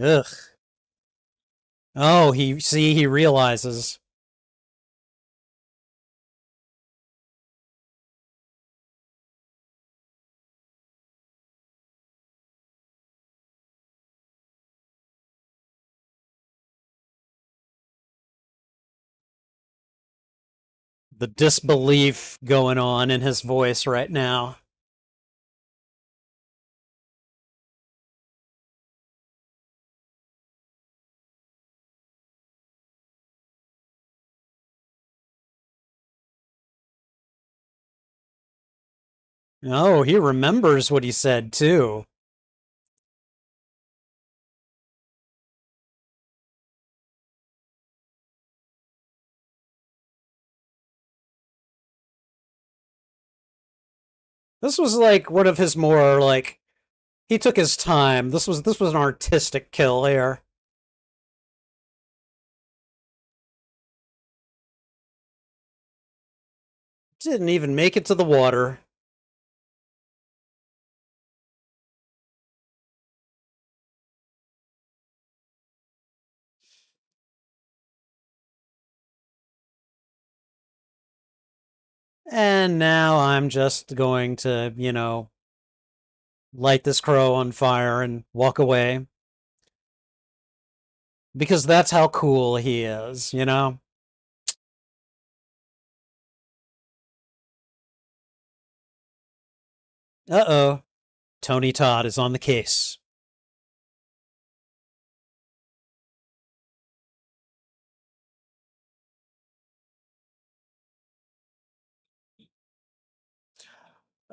Ugh. Oh, he realizes the disbelief going on in his voice right now. Oh, he remembers what he said too. This was like one of his more like he took his time. This was an artistic kill here. Didn't even make it to the water. And now I'm just going to, light this crow on fire and walk away because that's how cool he is. Uh-oh. Tony Todd is on the case.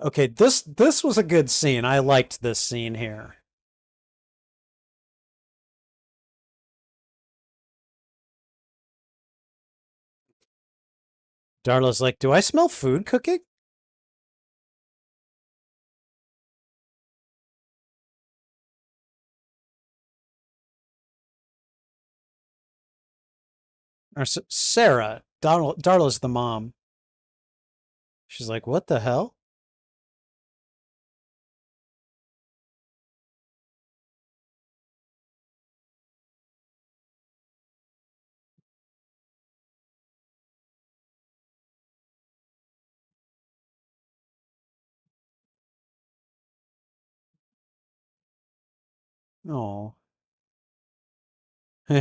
Okay, this was a good scene. I liked this scene here. Darla's like, "Do I smell food cooking?" Or Sarah, Darla's the mom. She's like, "What the hell?" Oh,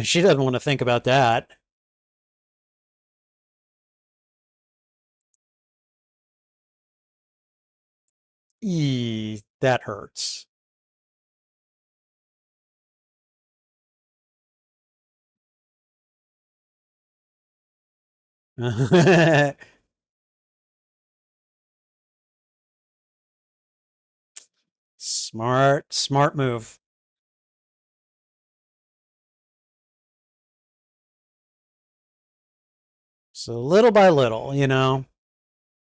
she doesn't want to think about that. Eee, that hurts. Smart, smart move. So little by little,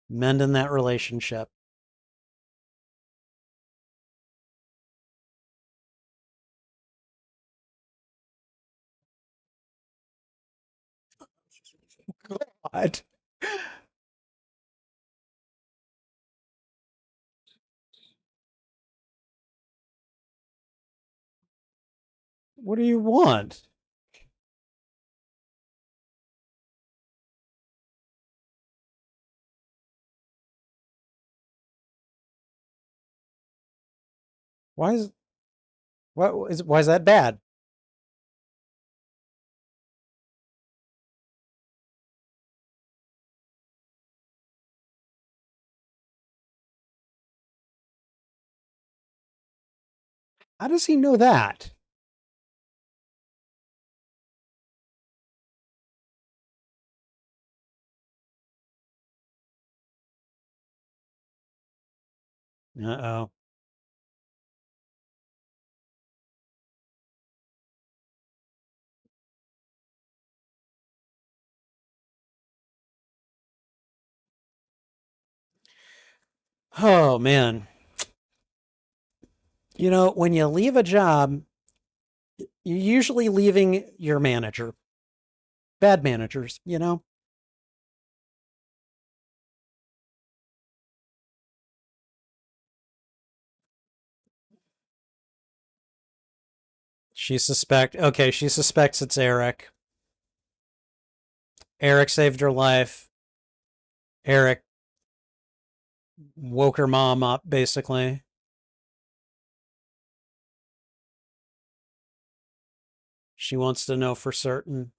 mending that relationship. God. What do you want? Why is why is that bad? How does he know that? Uh-oh. Oh man. When you leave a job, you're usually leaving your manager. Bad managers. She suspects it's Eric. Eric saved her life. Eric woke her mom up, basically. She wants to know for certain.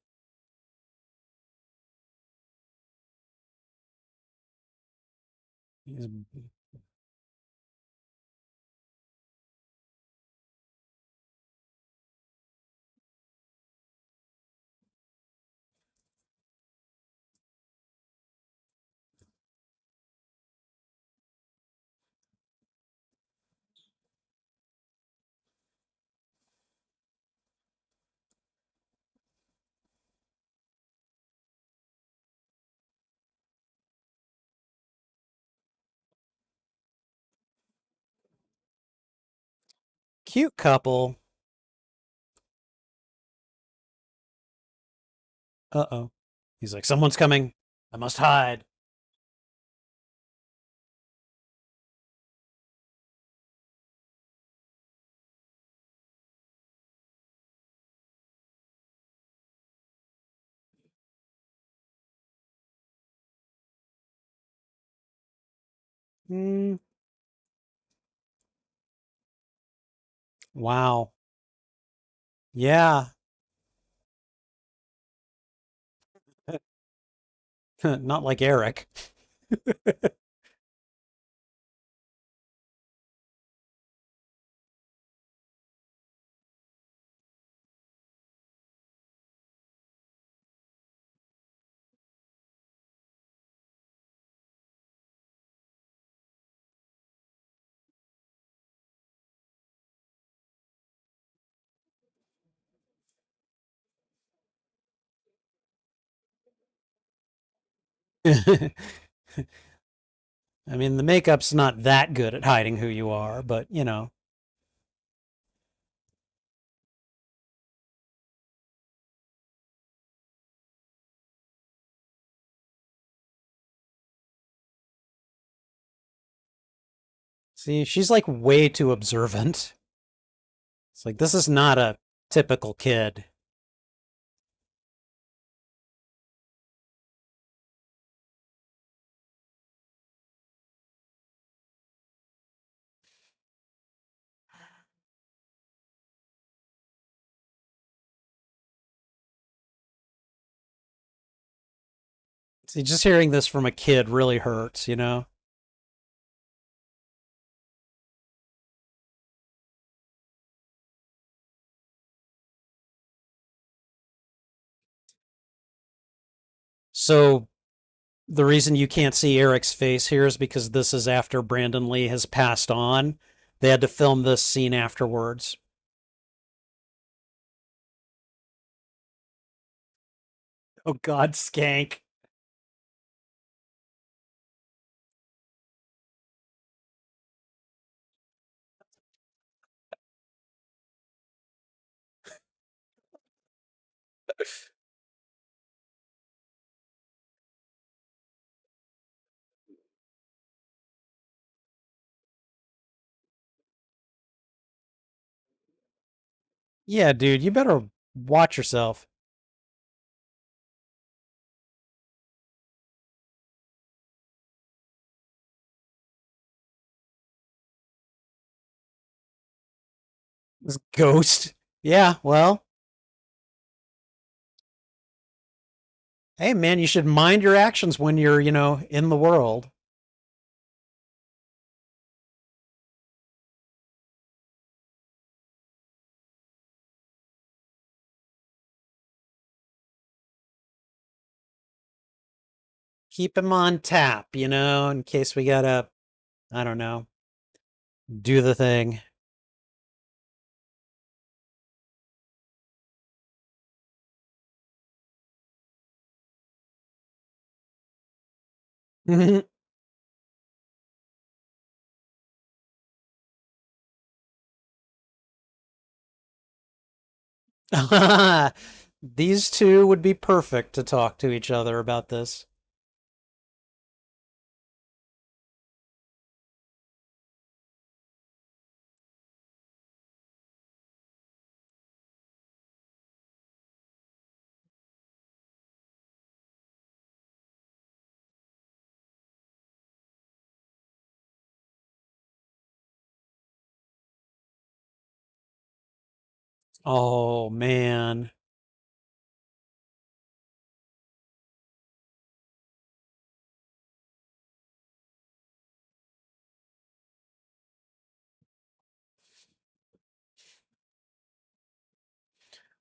Cute couple. Uh-oh. He's like, someone's coming. I must hide. Mm, wow. Yeah. Not like Eric. I mean, the makeup's not that good at hiding who you are, but you know. See, she's like way too observant. It's like this is not a typical kid. See, just hearing this from a kid really hurts, you know? So the reason you can't see Eric's face here is because this is after Brandon Lee has passed on. They had to film this scene afterwards. Oh God, Skank. Yeah, dude, you better watch yourself. This ghost. Yeah, well, hey man, you should mind your actions when you're, in the world. Keep him on tap, in case we gotta, I don't know, do the thing. These two would be perfect to talk to each other about this. Oh, man.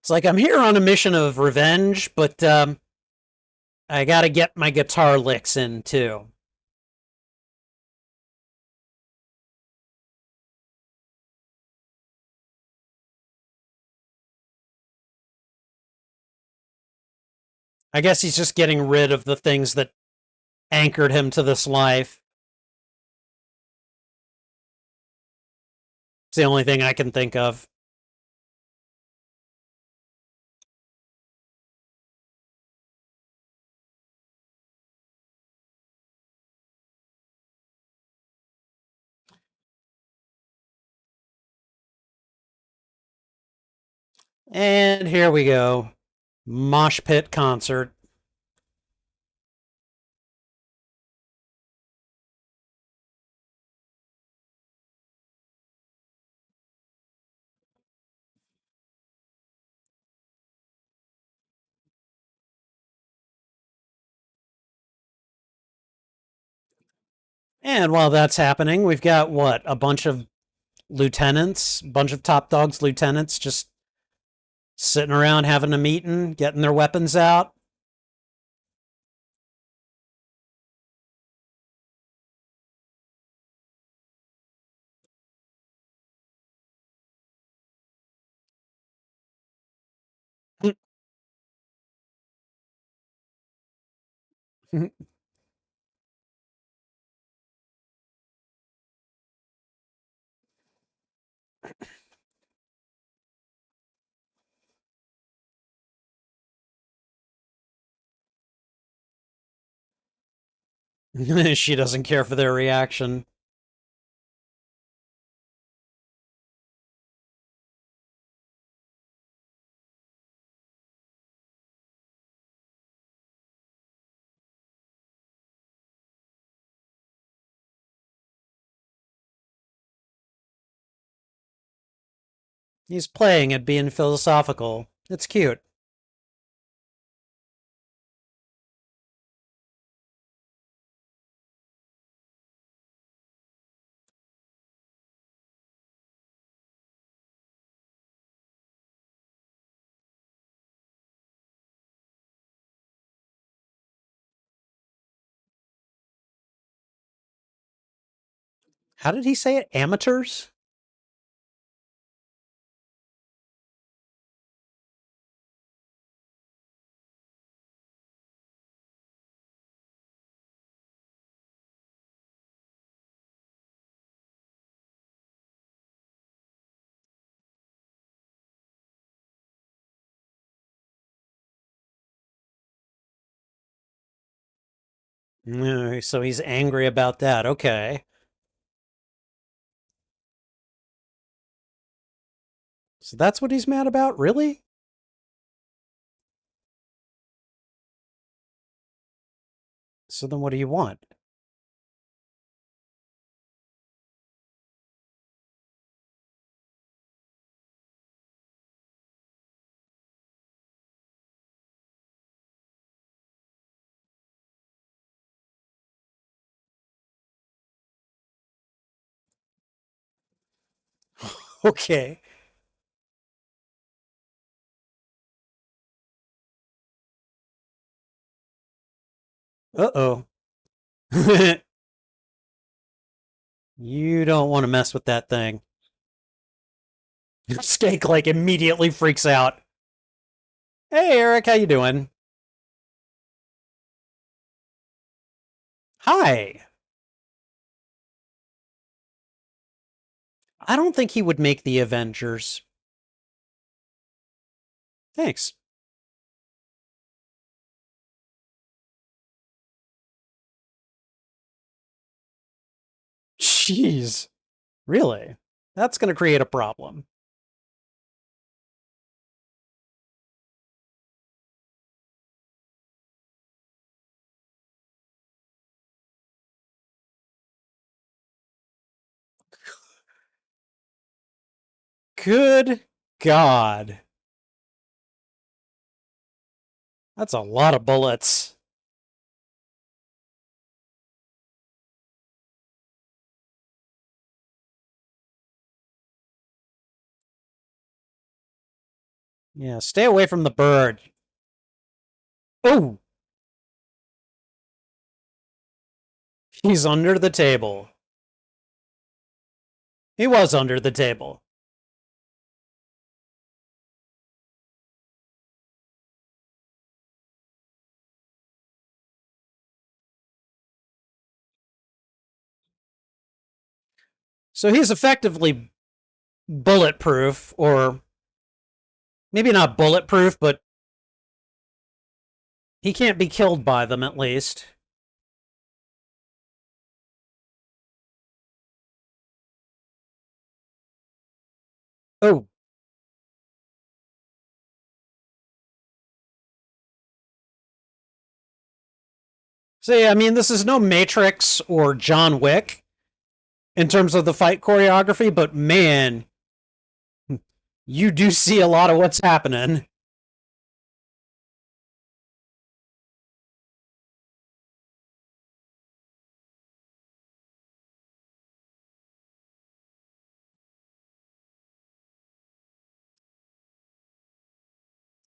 It's like I'm here on a mission of revenge, but I gotta get my guitar licks in too. I guess he's just getting rid of the things that anchored him to this life. It's the only thing I can think of. And here we go. Mosh pit concert. And while that's happening, we've got what? A bunch of lieutenants, bunch of top dogs, lieutenants just sitting around having a meeting, getting their weapons out. She doesn't care for their reaction. He's playing at being philosophical. It's cute. How did he say it? Amateurs? So he's angry about that. Okay. So that's what he's mad about? Really? So then what do you want? Okay. Uh oh. You don't want to mess with that thing. Skake like immediately freaks out. Hey Eric, how you doing? Hi. I don't think he would make the Avengers. Thanks. Jeez. Really? That's going to create a problem. Good God. That's a lot of bullets. Yeah, stay away from the bird. Oh, he's under the table. He was under the table. So he's effectively bulletproof, or maybe not bulletproof, but he can't be killed by them at least. Oh, so yeah, I mean, this is no Matrix or John Wick in terms of the fight choreography, but man, you do see a lot of what's happening.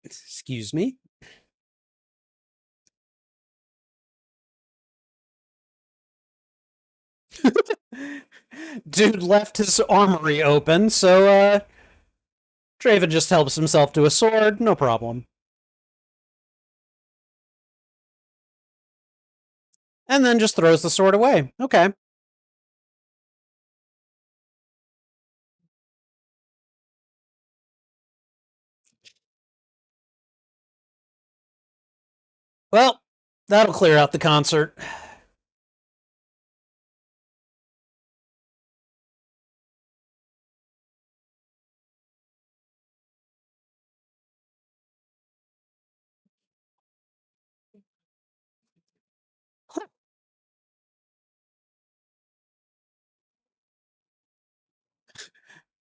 Excuse me. Dude left his armory open, so Draven just helps himself to a sword, no problem. And then just throws the sword away. Okay. Well, that'll clear out the concert.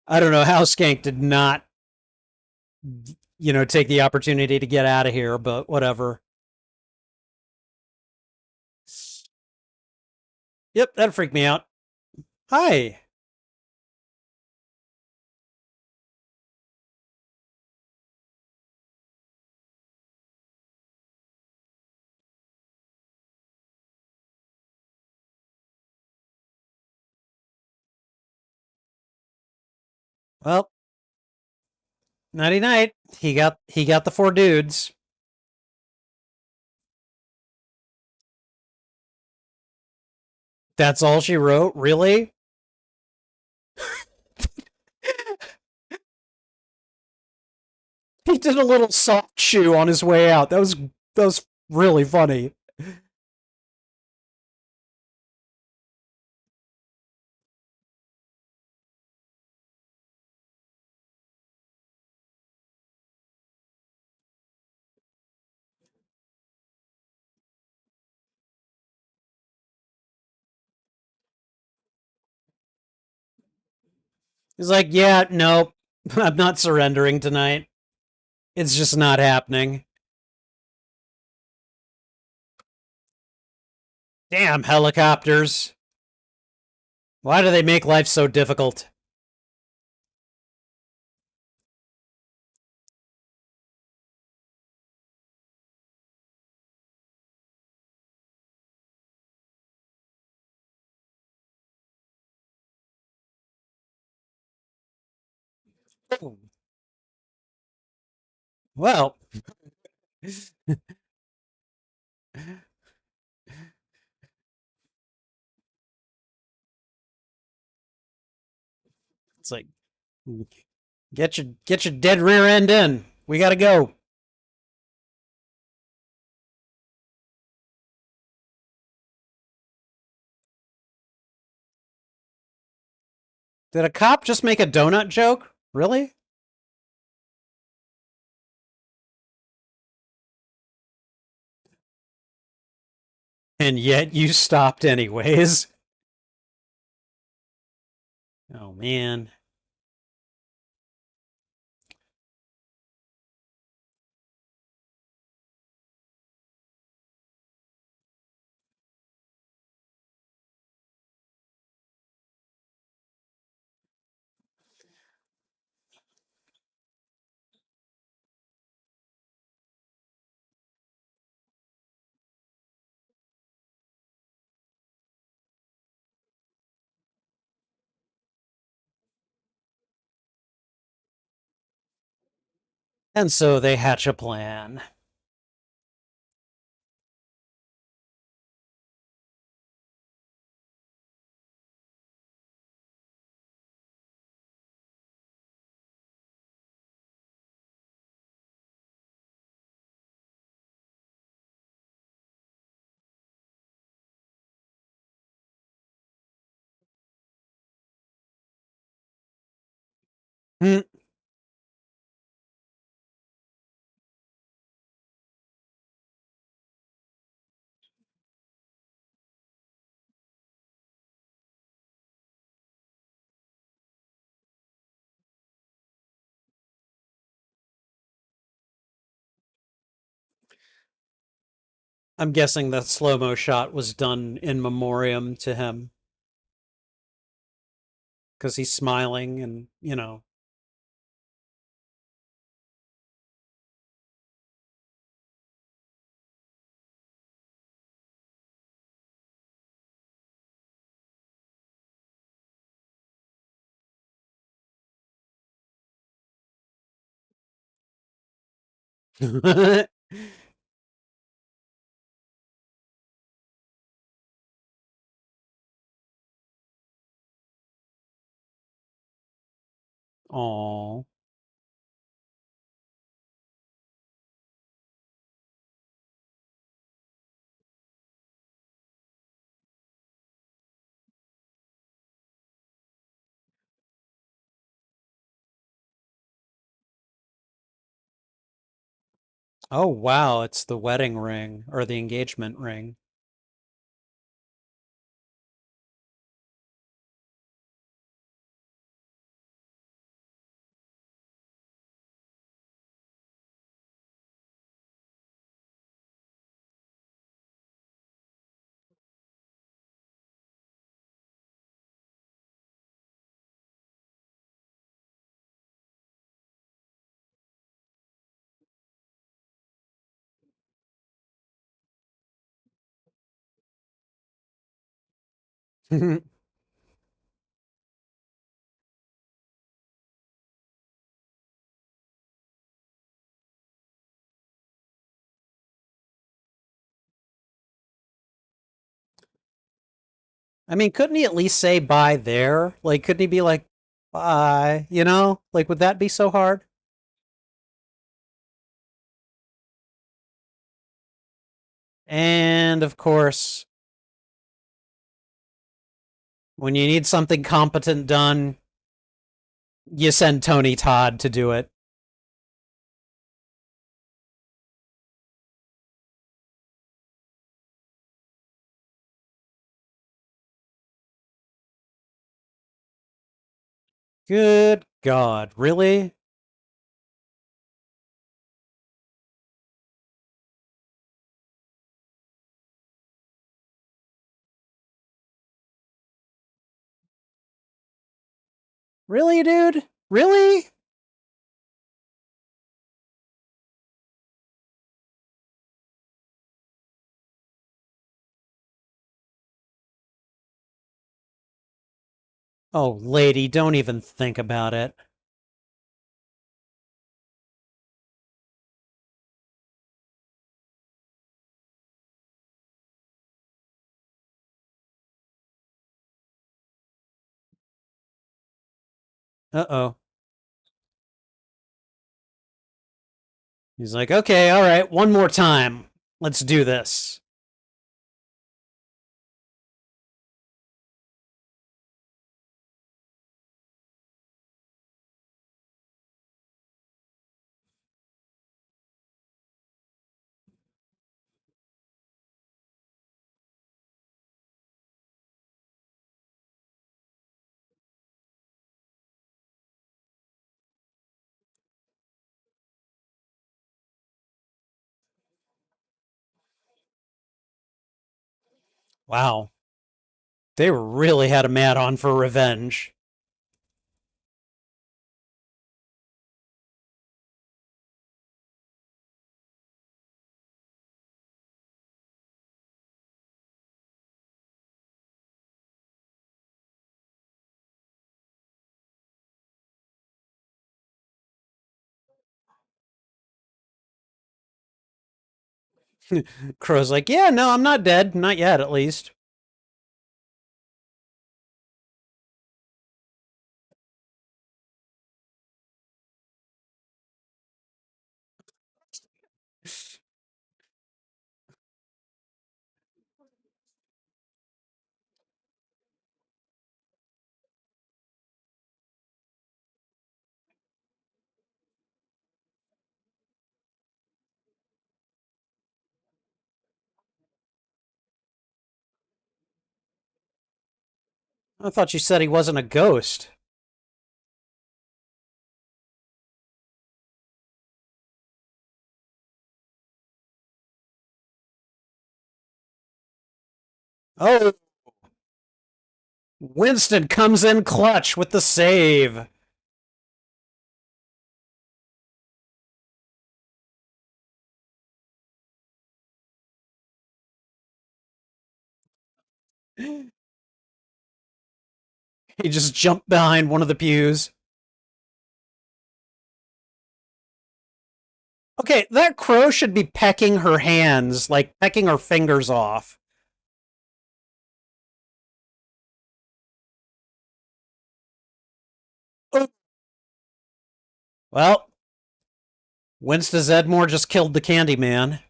I don't know how Skank did not, take the opportunity to get out of here, but whatever. Yep, that'd freak me out. Hi. Well, nighty night. He got the four dudes. That's all she wrote? Really? He did a little soft shoe on his way out. That was really funny. He's like, yeah, nope. I'm not surrendering tonight. It's just not happening. Damn helicopters. Why do they make life so difficult? Well, it's like get your dead rear end in. We gotta go. Did a cop just make a donut joke? Really? And yet you stopped anyways. Oh man. And so they hatch a plan. Hmm. I'm guessing that slow-mo shot was done in memoriam to him because he's smiling and, Oh. Oh, wow, it's the wedding ring or the engagement ring. I mean, couldn't he at least say bye there? Like, couldn't he be like, bye, Like, would that be so hard? And of course, when you need something competent done, you send Tony Todd to do it. Good God, really? Really, dude? Really? Oh, lady, don't even think about it. Uh oh. He's like, okay, all right, one more time. Let's do this. Wow. They really had a mad on for revenge. Crow's like, yeah, no, I'm not dead. Not yet, at least. I thought you said he wasn't a ghost. Oh, Winston comes in clutch with the save. He just jumped behind one of the pews. Okay, that crow should be pecking her hands, like pecking her fingers off. Oh. Well, Winston Zedmore just killed the Candyman.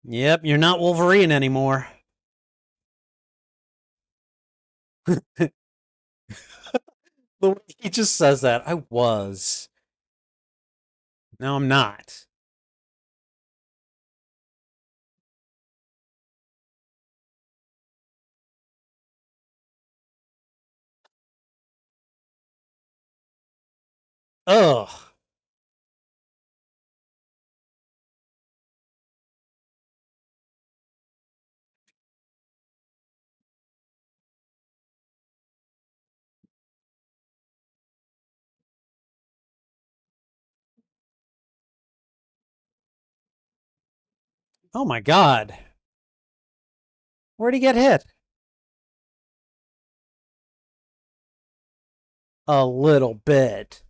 Yep, you're not Wolverine anymore. The way he just says that, I was. No, I'm not. Ugh. Oh my god. Where'd he get hit? A little bit.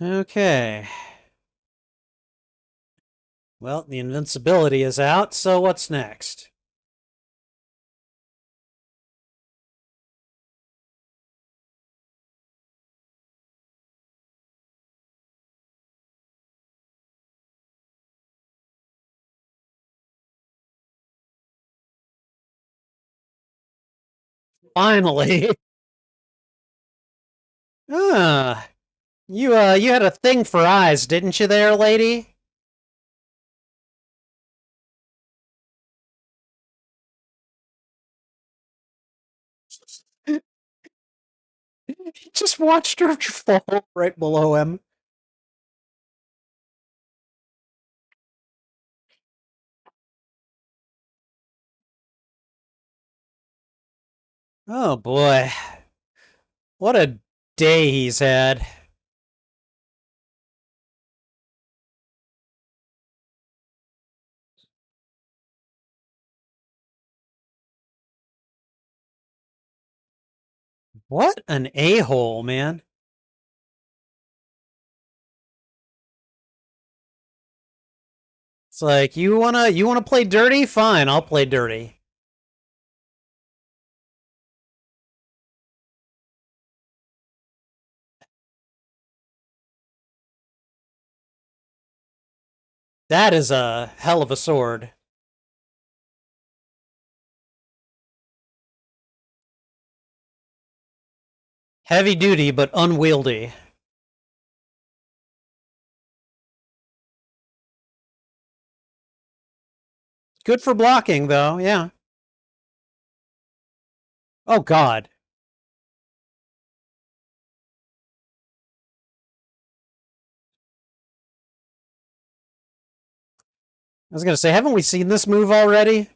Okay. Well, the invincibility is out, so what's next? Finally. Ah, you had a thing for eyes, didn't you there, lady? He just watched her fall right below him. Oh boy. What a day he's had. What an a-hole, man. It's like you wanna play dirty? Fine, I'll play dirty. That is a hell of a sword. Heavy duty, but unwieldy. Good for blocking, though, yeah. Oh God. I was gonna say, haven't we seen this move already?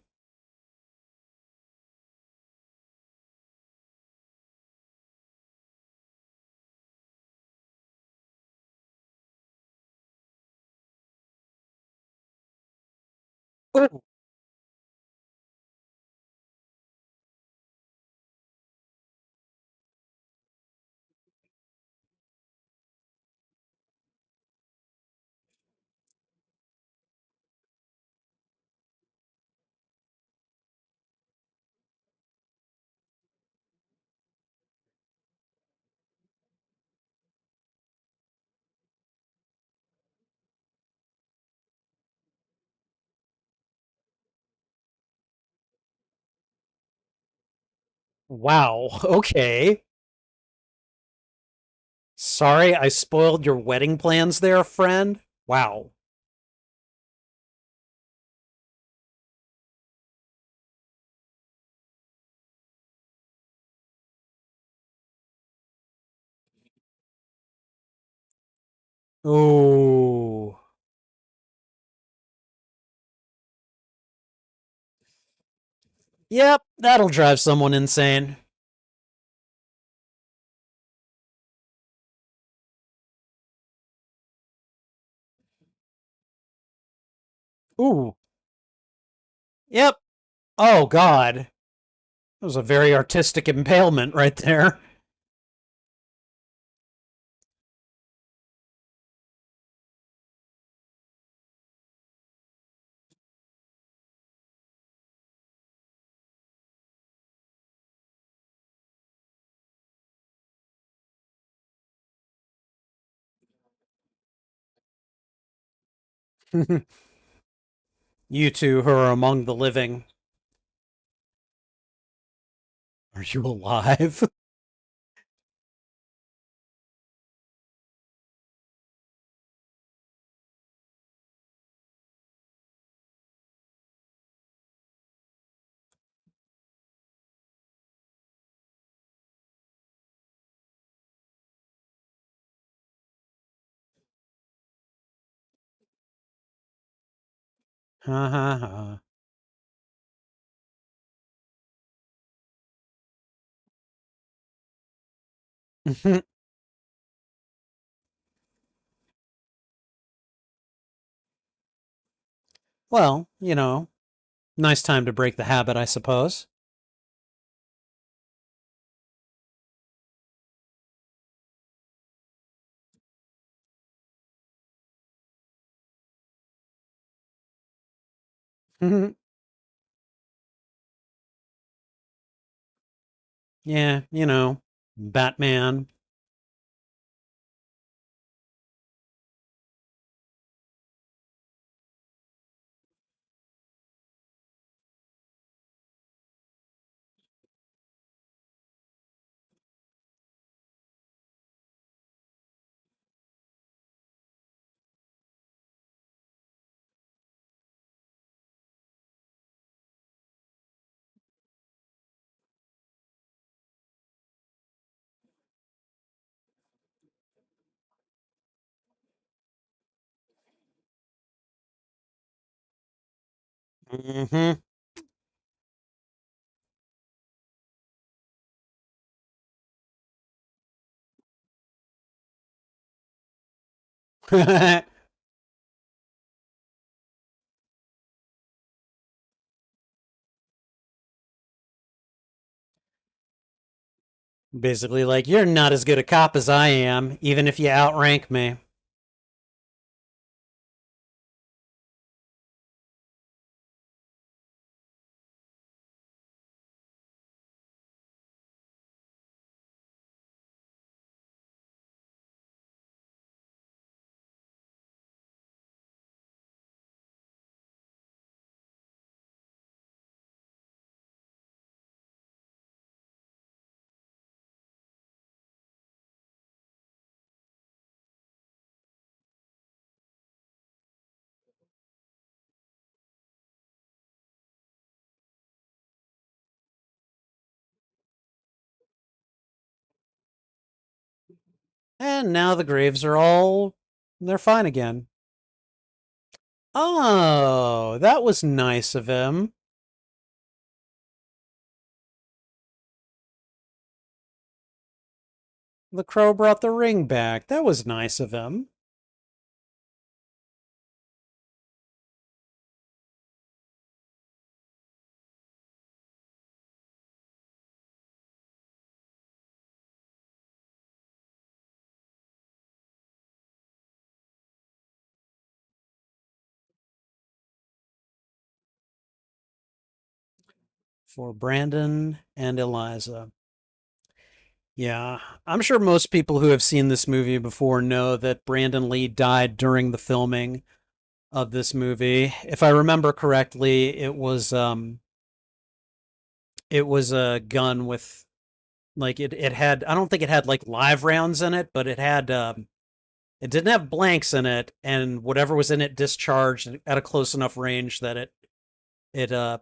Oh. Wow. Okay. Sorry, I spoiled your wedding plans there, friend. Wow. Oh. Yep, that'll drive someone insane. Ooh. Yep. Oh God. That was a very artistic impalement right there. You two who are among the living. Are you alive? Ha ha ha. Well, nice time to break the habit, I suppose. Yeah, Batman. Hmm. Basically, like, you're not as good a cop as I am, even if you outrank me. And now the graves are all, they're fine again. Oh, that was nice of him. The crow brought the ring back. That was nice of him. For Brandon and Eliza. Yeah, I'm sure most people who have seen this movie before know that Brandon Lee died during the filming of this movie. If I remember correctly, it was a gun with like it had I don't think it had like live rounds in it, but it didn't have blanks in it, and whatever was in it discharged at a close enough range that it uh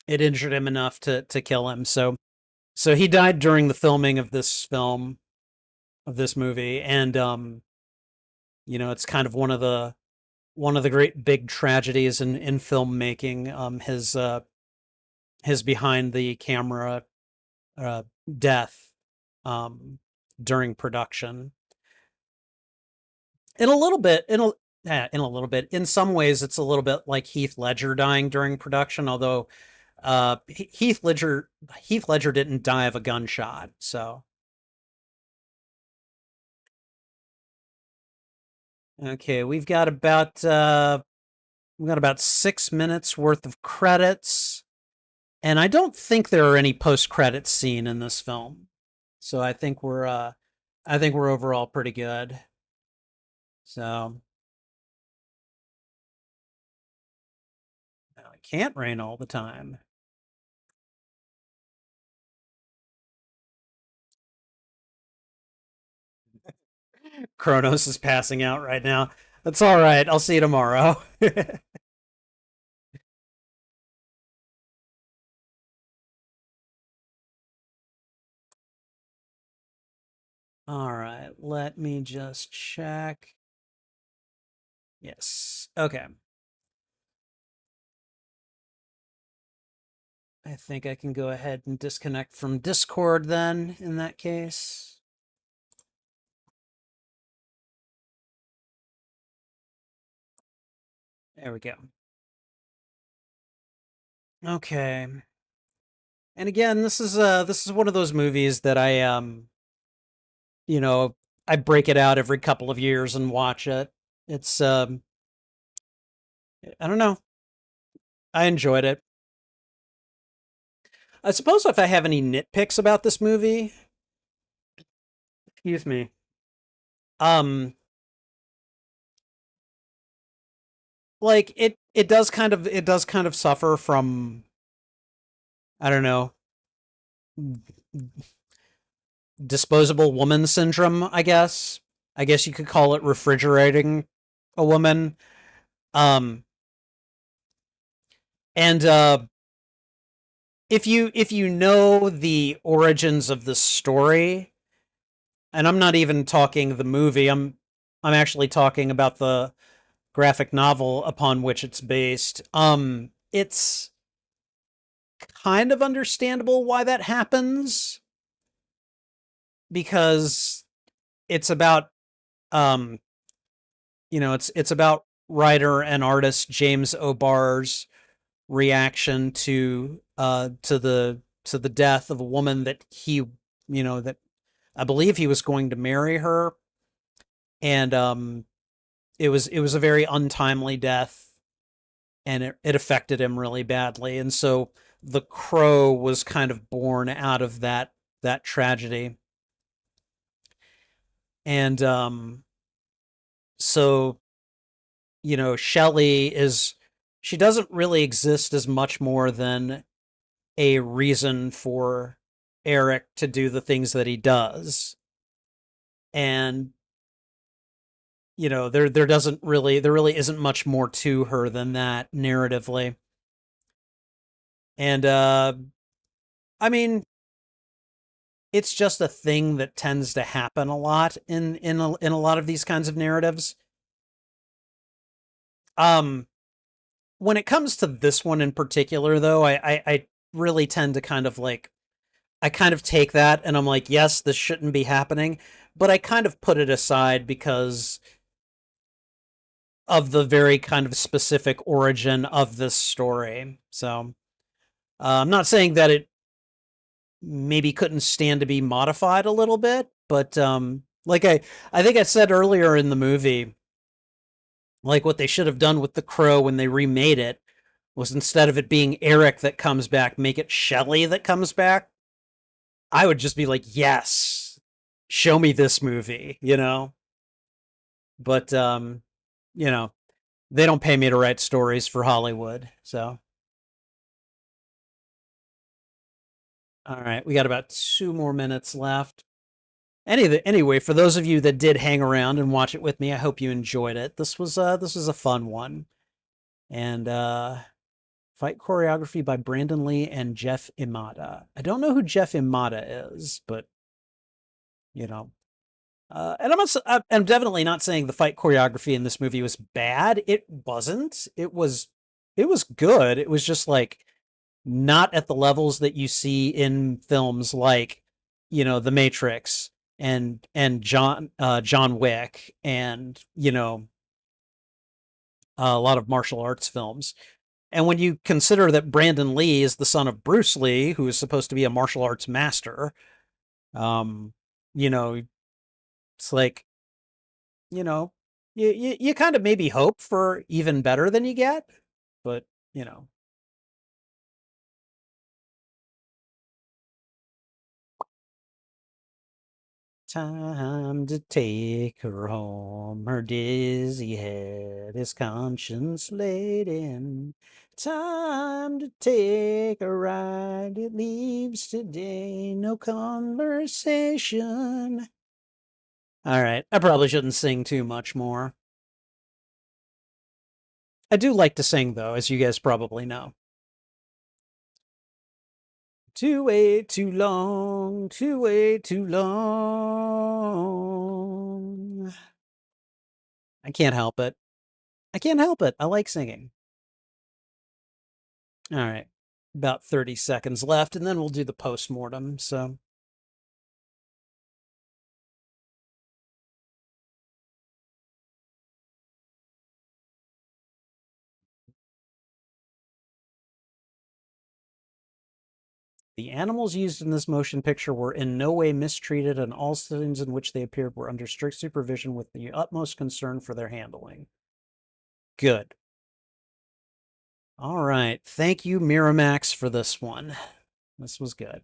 it injured him enough to kill him. So he died during the filming of this film of this movie, and it's kind of one of the great big tragedies in filmmaking. His behind the camera uh, death um, during production. In a little bit, in a little bit, in some ways, it's a little bit like Heath Ledger dying during production. Although Heath Ledger didn't die of a gunshot. So okay, we've got about 6 minutes worth of credits. And I don't think there are any post-credits scene in this film. So I think we're overall pretty good. So it can't rain all the time. Kronos is passing out right now. That's all right. I'll see you tomorrow. All right, let me just check. Yes. Okay. I think I can go ahead and disconnect from Discord then in that case. There we go. Okay. And again, this is one of those movies that you know, I break it out every couple of years and watch it. It's I don't know. I enjoyed it. I suppose if I have any nitpicks about this movie, excuse me. Um like it does kind of suffer from I don't know, disposable woman syndrome, I guess. I guess you could call it refrigerating a woman. Um and if you know the origins of the story, and I'm not even talking the movie, I'm actually talking about the graphic novel upon which it's based. It's kind of understandable why that happens because it's about um it's about writer and artist James O'Barr's reaction to the death of a woman that that I believe he was going to marry her, and it was a very untimely death, and it affected him really badly, and so the Crow was kind of born out of that tragedy, and so Shelley is she doesn't really exist as much more than a reason for Eric to do the things that he does. And there really isn't much more to her than that narratively. And I mean, it's just a thing that tends to happen a lot in a lot of these kinds of narratives. Um, when it comes to this one in particular, though, I really tend to kind of like I kind of take that and I'm like, yes, this shouldn't be happening, but I kind of put it aside because of the very kind of specific origin of this story. So I'm not saying that it maybe couldn't stand to be modified a little bit, but like I think I said earlier in the movie, like what they should have done with the Crow when they remade it was instead of it being Eric that comes back, make it Shelley that comes back. I would just be like, yes, show me this movie, you know? But you know, they don't pay me to write stories for Hollywood. So, all right, we got about 2 more minutes left. Anyway, for those of you that did hang around and watch it with me, I hope you enjoyed it. This was a fun one. And fight choreography by Brandon Lee and Jeff Imada. I don't know who Jeff Imada is, but you know, and I'm definitely not saying the fight choreography in this movie was bad. It wasn't. It was good. It was just like not at the levels that you see in films like, The Matrix and John Wick and, a lot of martial arts films. And when you consider that Brandon Lee is the son of Bruce Lee, who is supposed to be a martial arts master, um, you know, it's like, you know, you kind of maybe hope for even better than you get, but you know. Time to take her home. Her dizzy head is conscience laden. Time to take a ride. It leaves today. No conversation. All right. I probably shouldn't sing too much more. I do like to sing, though, as you guys probably know. To wait too long, to wait too long. I can't help it. I can't help it. I like singing. All right. About 30 seconds left, and then we'll do the post-mortem. So, the animals used in this motion picture were in no way mistreated, and all scenes in which they appeared were under strict supervision with the utmost concern for their handling. Good. All right. Thank you, Miramax, for this one. This was good.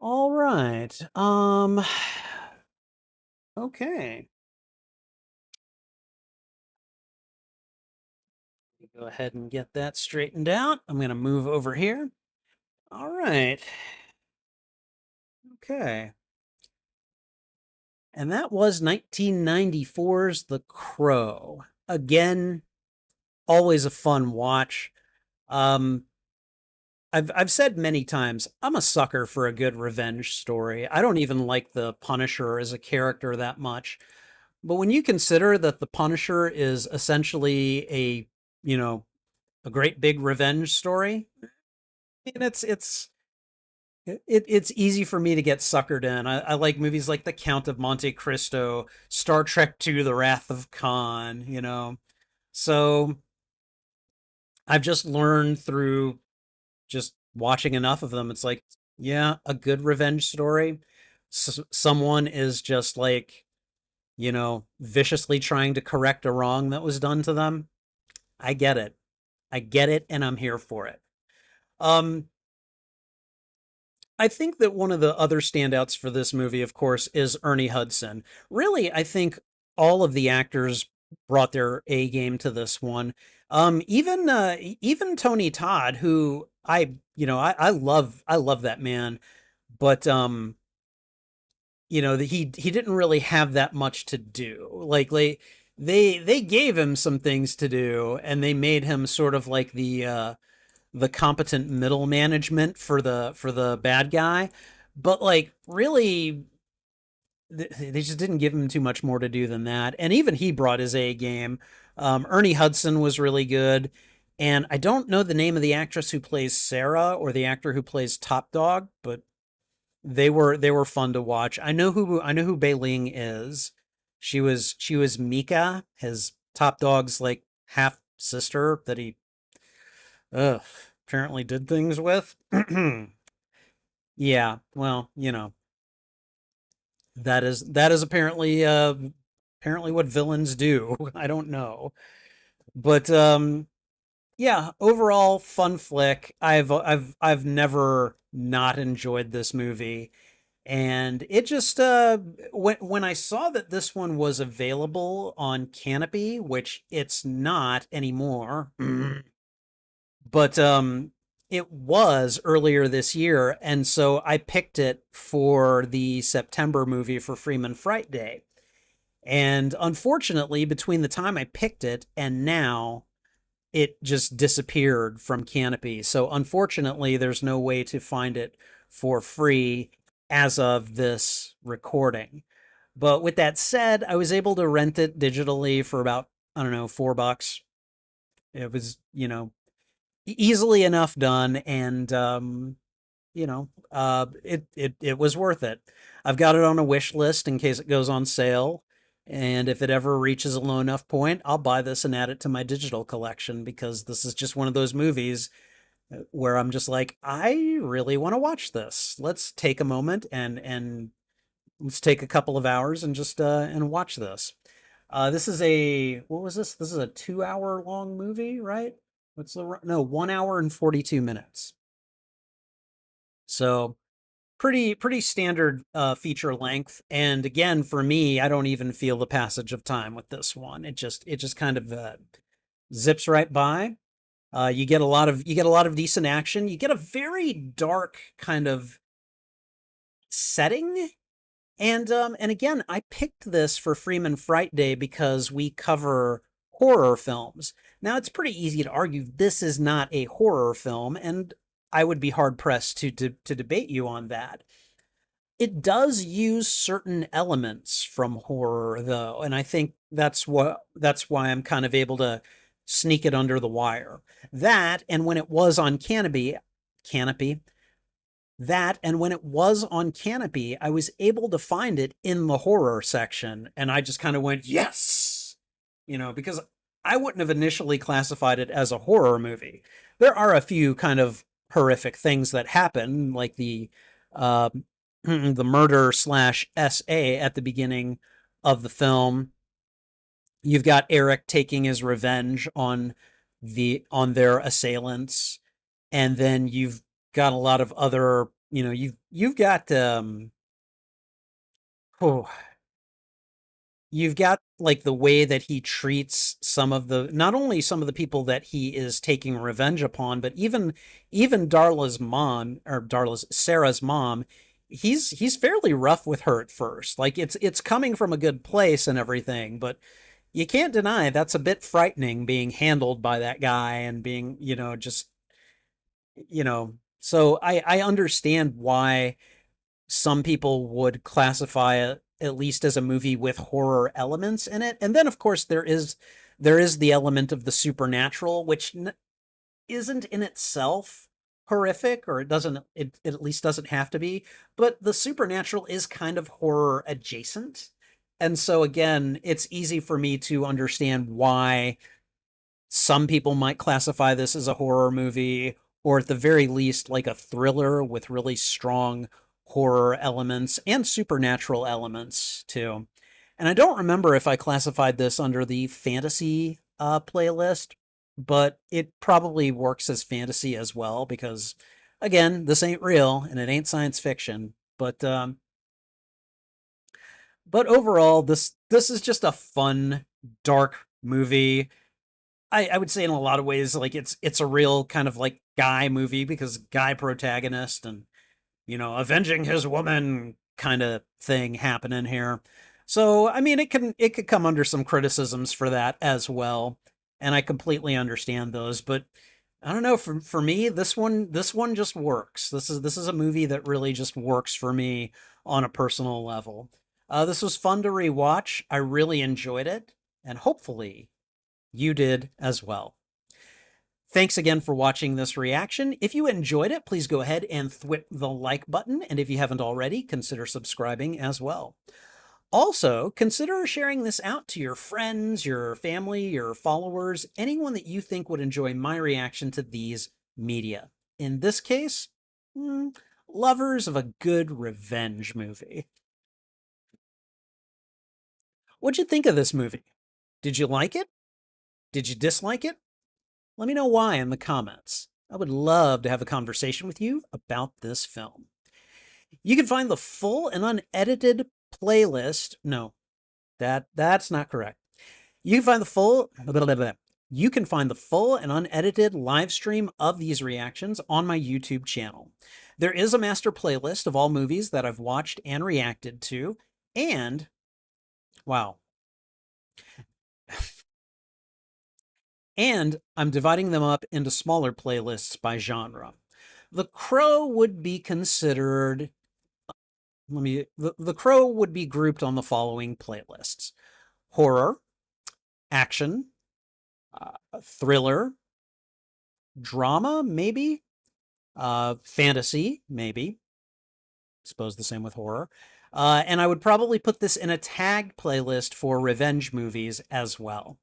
All right. Okay. Go ahead and get that straightened out. I'm going to move over here. All right. Okay. And that was 1994's The Crow. Again, always a fun watch. Um, I've said many times, I'm a sucker for a good revenge story. I don't even like the Punisher as a character that much. But when you consider that the Punisher is essentially you know, a great big revenge story, and it's easy for me to get suckered in. I like movies like The Count of Monte Cristo, Star Trek II, The Wrath of Khan. So I've just learned through just watching enough of them. It's like, yeah, a good revenge story. Someone is just like, viciously trying to correct a wrong that was done to them. I get it. I get it, and I'm here for it. Um, I think that one of the other standouts for this movie, of course, is Ernie Hudson. Really, I think all of the actors brought their A game to this one. Even Tony Todd, who I love that man, but he didn't really have that much to do. Like they gave him some things to do, and they made him sort of like the competent middle management for the bad guy, but like really they just didn't give him too much more to do than that. And even he brought his A game. Ernie Hudson was really good. And I don't know the name of the actress who plays Sarah or the actor who plays Top Dog, but they were fun to watch. I know who Bei Ling is. She was Mika, his Top Dog's like half sister that he ugh, apparently did things with. Yeah, well, that is apparently what villains do. I don't know. But yeah, overall fun flick. I've never not enjoyed this movie. And it just when I saw that this one was available on Canopy, which it's not anymore, but it was earlier this year, and so I picked it for the September movie for Freeman FrightDay. And unfortunately, between the time I picked it and now, it just disappeared from Canopy. So unfortunately, there's no way to find it for free as of this recording. But with that said, I was able to rent it digitally for about, I don't know, $4. It was, easily enough done, and it was worth it. I've got it on a wish list in case it goes on sale, and if it ever reaches a low enough point, I'll buy this and add it to my digital collection, because this is just one of those movies where I'm just like, I really want to watch this. Let's take a moment and let's take a couple of hours and just and watch this. This is a what was this? This is a 2 hour long movie, right? What's the no 1 hour and 42 minutes. So pretty standard feature length. And again, for me, I don't even feel the passage of time with this one. It just kind of zips right by. You get a lot of decent action. You get a very dark kind of setting. And again, I picked this for Freeman FrightDay because we cover horror films. Now, it's pretty easy to argue this is not a horror film, and I would be hard pressed to debate you on that. It does use certain elements from horror, though, and I think that's why I'm kind of able to sneak it under the wire. That, and when it was on Canopy, that, and when it was on Canopy, I was able to find it in the horror section, and I just kind of went, yes, because I wouldn't have initially classified it as a horror movie. There are a few kind of horrific things that happen, like uh, the murder slash SA at the beginning of the film. You've got Eric taking his revenge on their assailants, and then you've got a lot of other, you've got oh, you've got like the way that he treats some of the not only some of the people that he is taking revenge upon, but even Darla's mom, or Darla's Sarah's mom. He's fairly rough with her at first. Like it's coming from a good place and everything, but you can't deny that's a bit frightening being handled by that guy and being, just, so I understand why some people would classify it at least as a movie with horror elements in it. And then of course there is the element of the supernatural, which isn't in itself horrific, or it at least doesn't have to be, but the supernatural is kind of horror adjacent. And so again, it's easy for me to understand why some people might classify this as a horror movie, or at the very least, like a thriller with really strong horror elements and supernatural elements too. And I don't remember if I classified this under the fantasy playlist, but it probably works as fantasy as well, because again, this ain't real and it ain't science fiction. But overall, this is just a fun, dark movie. I would say in a lot of ways, like it's a real kind of like guy movie, because guy protagonist and avenging his woman kind of thing happening here. So I mean, it could come under some criticisms for that as well, and I completely understand those. But I don't know. For me, this one just works. This is a movie that really just works for me on a personal level. This was fun to rewatch. I really enjoyed it, and hopefully you did as well. Thanks again for watching this reaction. If you enjoyed it, please go ahead and thwip the like button, and if you haven't already, consider subscribing as well. Also, consider sharing this out to your friends, your family, your followers, anyone that you think would enjoy my reaction to these media. In this case, lovers of a good revenge movie. What'd you think of this movie? Did you like it? Did you dislike it? Let me know why in the comments. I would love to have a conversation with you about this film. You can find the full and unedited playlist. No, that's not correct. You can find the full You can find the full and unedited live stream of these reactions on my YouTube channel. There is a master playlist of all movies that I've watched and reacted to, and wow. And I'm dividing them up into smaller playlists by genre. The Crow would be considered the Crow would be grouped on the following playlists: horror, action, thriller, drama, maybe, fantasy, maybe. Suppose the same with horror. And I would probably put this in a tagged playlist for revenge movies as well.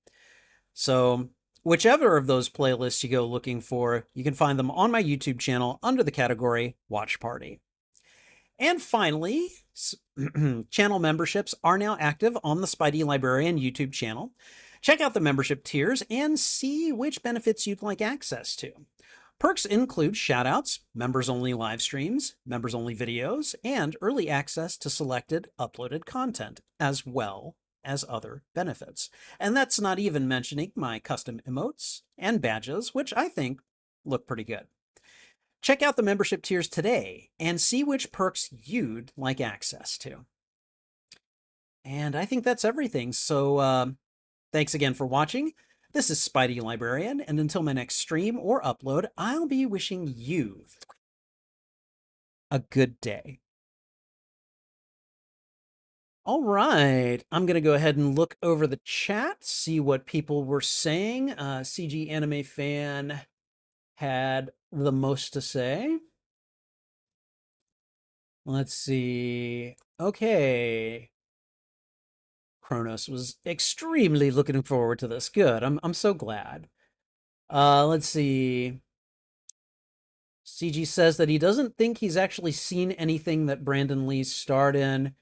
So whichever of those playlists you go looking for, you can find them on my YouTube channel under the category Watch Party. And finally, channel memberships are now active on the Spidey Librarian YouTube channel. Check out the membership tiers and see which benefits you'd like access to. Perks include shoutouts, members-only live streams, members-only videos, and early access to selected uploaded content, as well as other benefits. And that's not even mentioning my custom emotes and badges, which I think look pretty good. Check out the membership tiers today and see which perks you'd like access to. And I think that's everything. So thanks again for watching. This is Spidey Librarian, and until my next stream or upload, I'll be wishing you a good day. All right, I'm going to go ahead and look over the chat, see what people were saying. CG Anime Fan had the most to say. Let's see. Okay. Kronos was extremely looking forward to this. Good. I'm so glad. Let's see. CG says that he doesn't think he's actually seen anything that Brandon Lee starred in.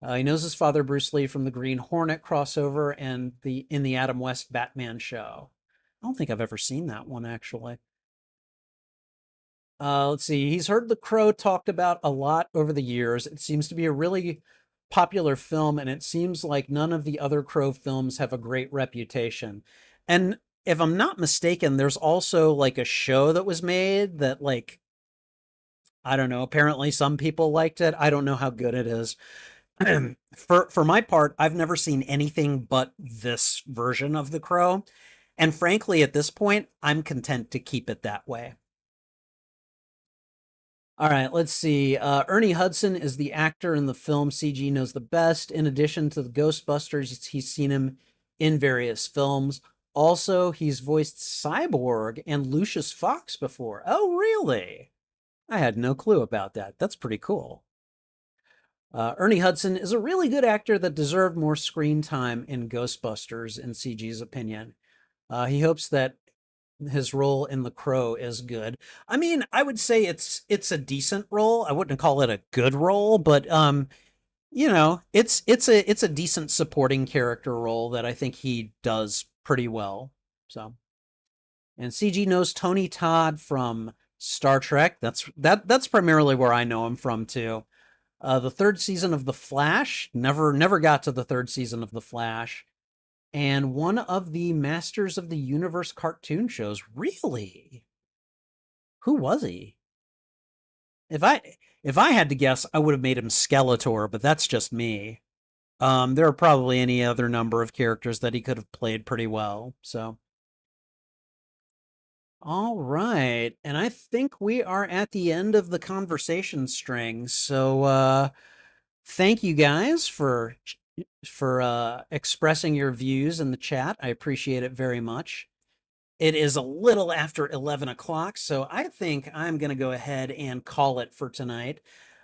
He knows his father Bruce Lee from the Green Hornet crossover and in the Adam West Batman show. I don't think I've ever seen that one actually. Let's see. He's heard The Crow talked about a lot over the years. It seems to be a really popular film, and it seems like none of the other Crow films have a great reputation. And if I'm not mistaken, there's also like a show that was made that, like, I don't know, apparently some people liked it. I don't know how good it is. For my part, I've never seen anything but this version of The Crow. And frankly, at this point, I'm content to keep it that way. All right, let's see. Ernie Hudson is the actor in the film CG knows the best. In addition to the Ghostbusters, he's seen him in various films. Also, he's voiced Cyborg and Lucius Fox before. Oh, really? I had no clue about that. That's pretty cool. Ernie Hudson is a really good actor that deserved more screen time in Ghostbusters, in CG's opinion. He hopes that his role in The Crow is good. I mean, I would say it's a decent role. I wouldn't call it a good role, but you know, it's a decent supporting character role that I think he does pretty well. So, and CG knows Tony Todd from Star Trek. That's primarily where I know him from too. The third season of The Flash, never got to the third season of The Flash. And one of the Masters of the Universe cartoon shows. Really? Who was he? If I had to guess, I would have made him Skeletor, but that's just me. There are probably any other number of characters that he could have played pretty well. So, All right. And I think we are at the end of the conversation string. So thank you guys for expressing your views in the chat. I appreciate it very much. It is a little after 11 o'clock, so I think I'm going to go ahead and call it for tonight.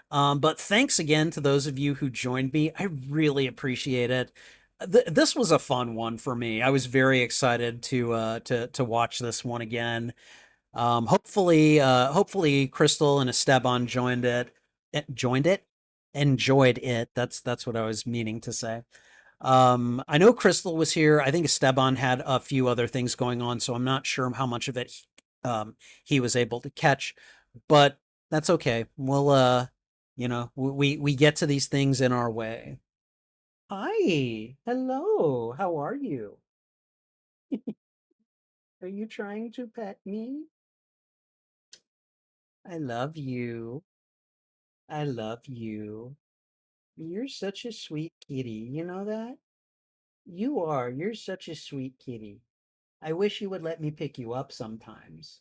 But thanks again to those of you who joined me. I really appreciate it. This was a fun one for me. I was very excited to watch this one again. Hopefully Crystal and Esteban joined it, enjoyed it. That's what I was meaning to say. I know Crystal was here. I think Esteban had a few other things going on, so I'm not sure how much of it he was able to catch, but that's okay. We'll we get to these things in our way. Hi, hello. How are you? Are you trying to pet me? I love you. I love you. You're such a sweet kitty. You know that? You are. You're such a sweet kitty. I wish you would let me pick you up sometimes.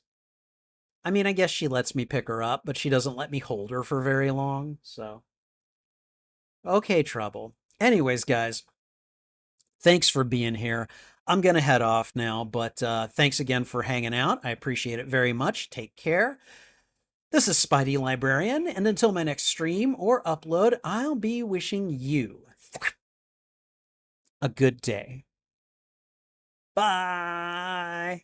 I mean, I guess she lets me pick her up, but she doesn't let me hold her for very long, so. Okay, trouble. Anyways, guys, thanks for being here. I'm going to head off now, but thanks again for hanging out. I appreciate it very much. Take care. This is Spidey Librarian, and until my next stream or upload, I'll be wishing you a good day. Bye.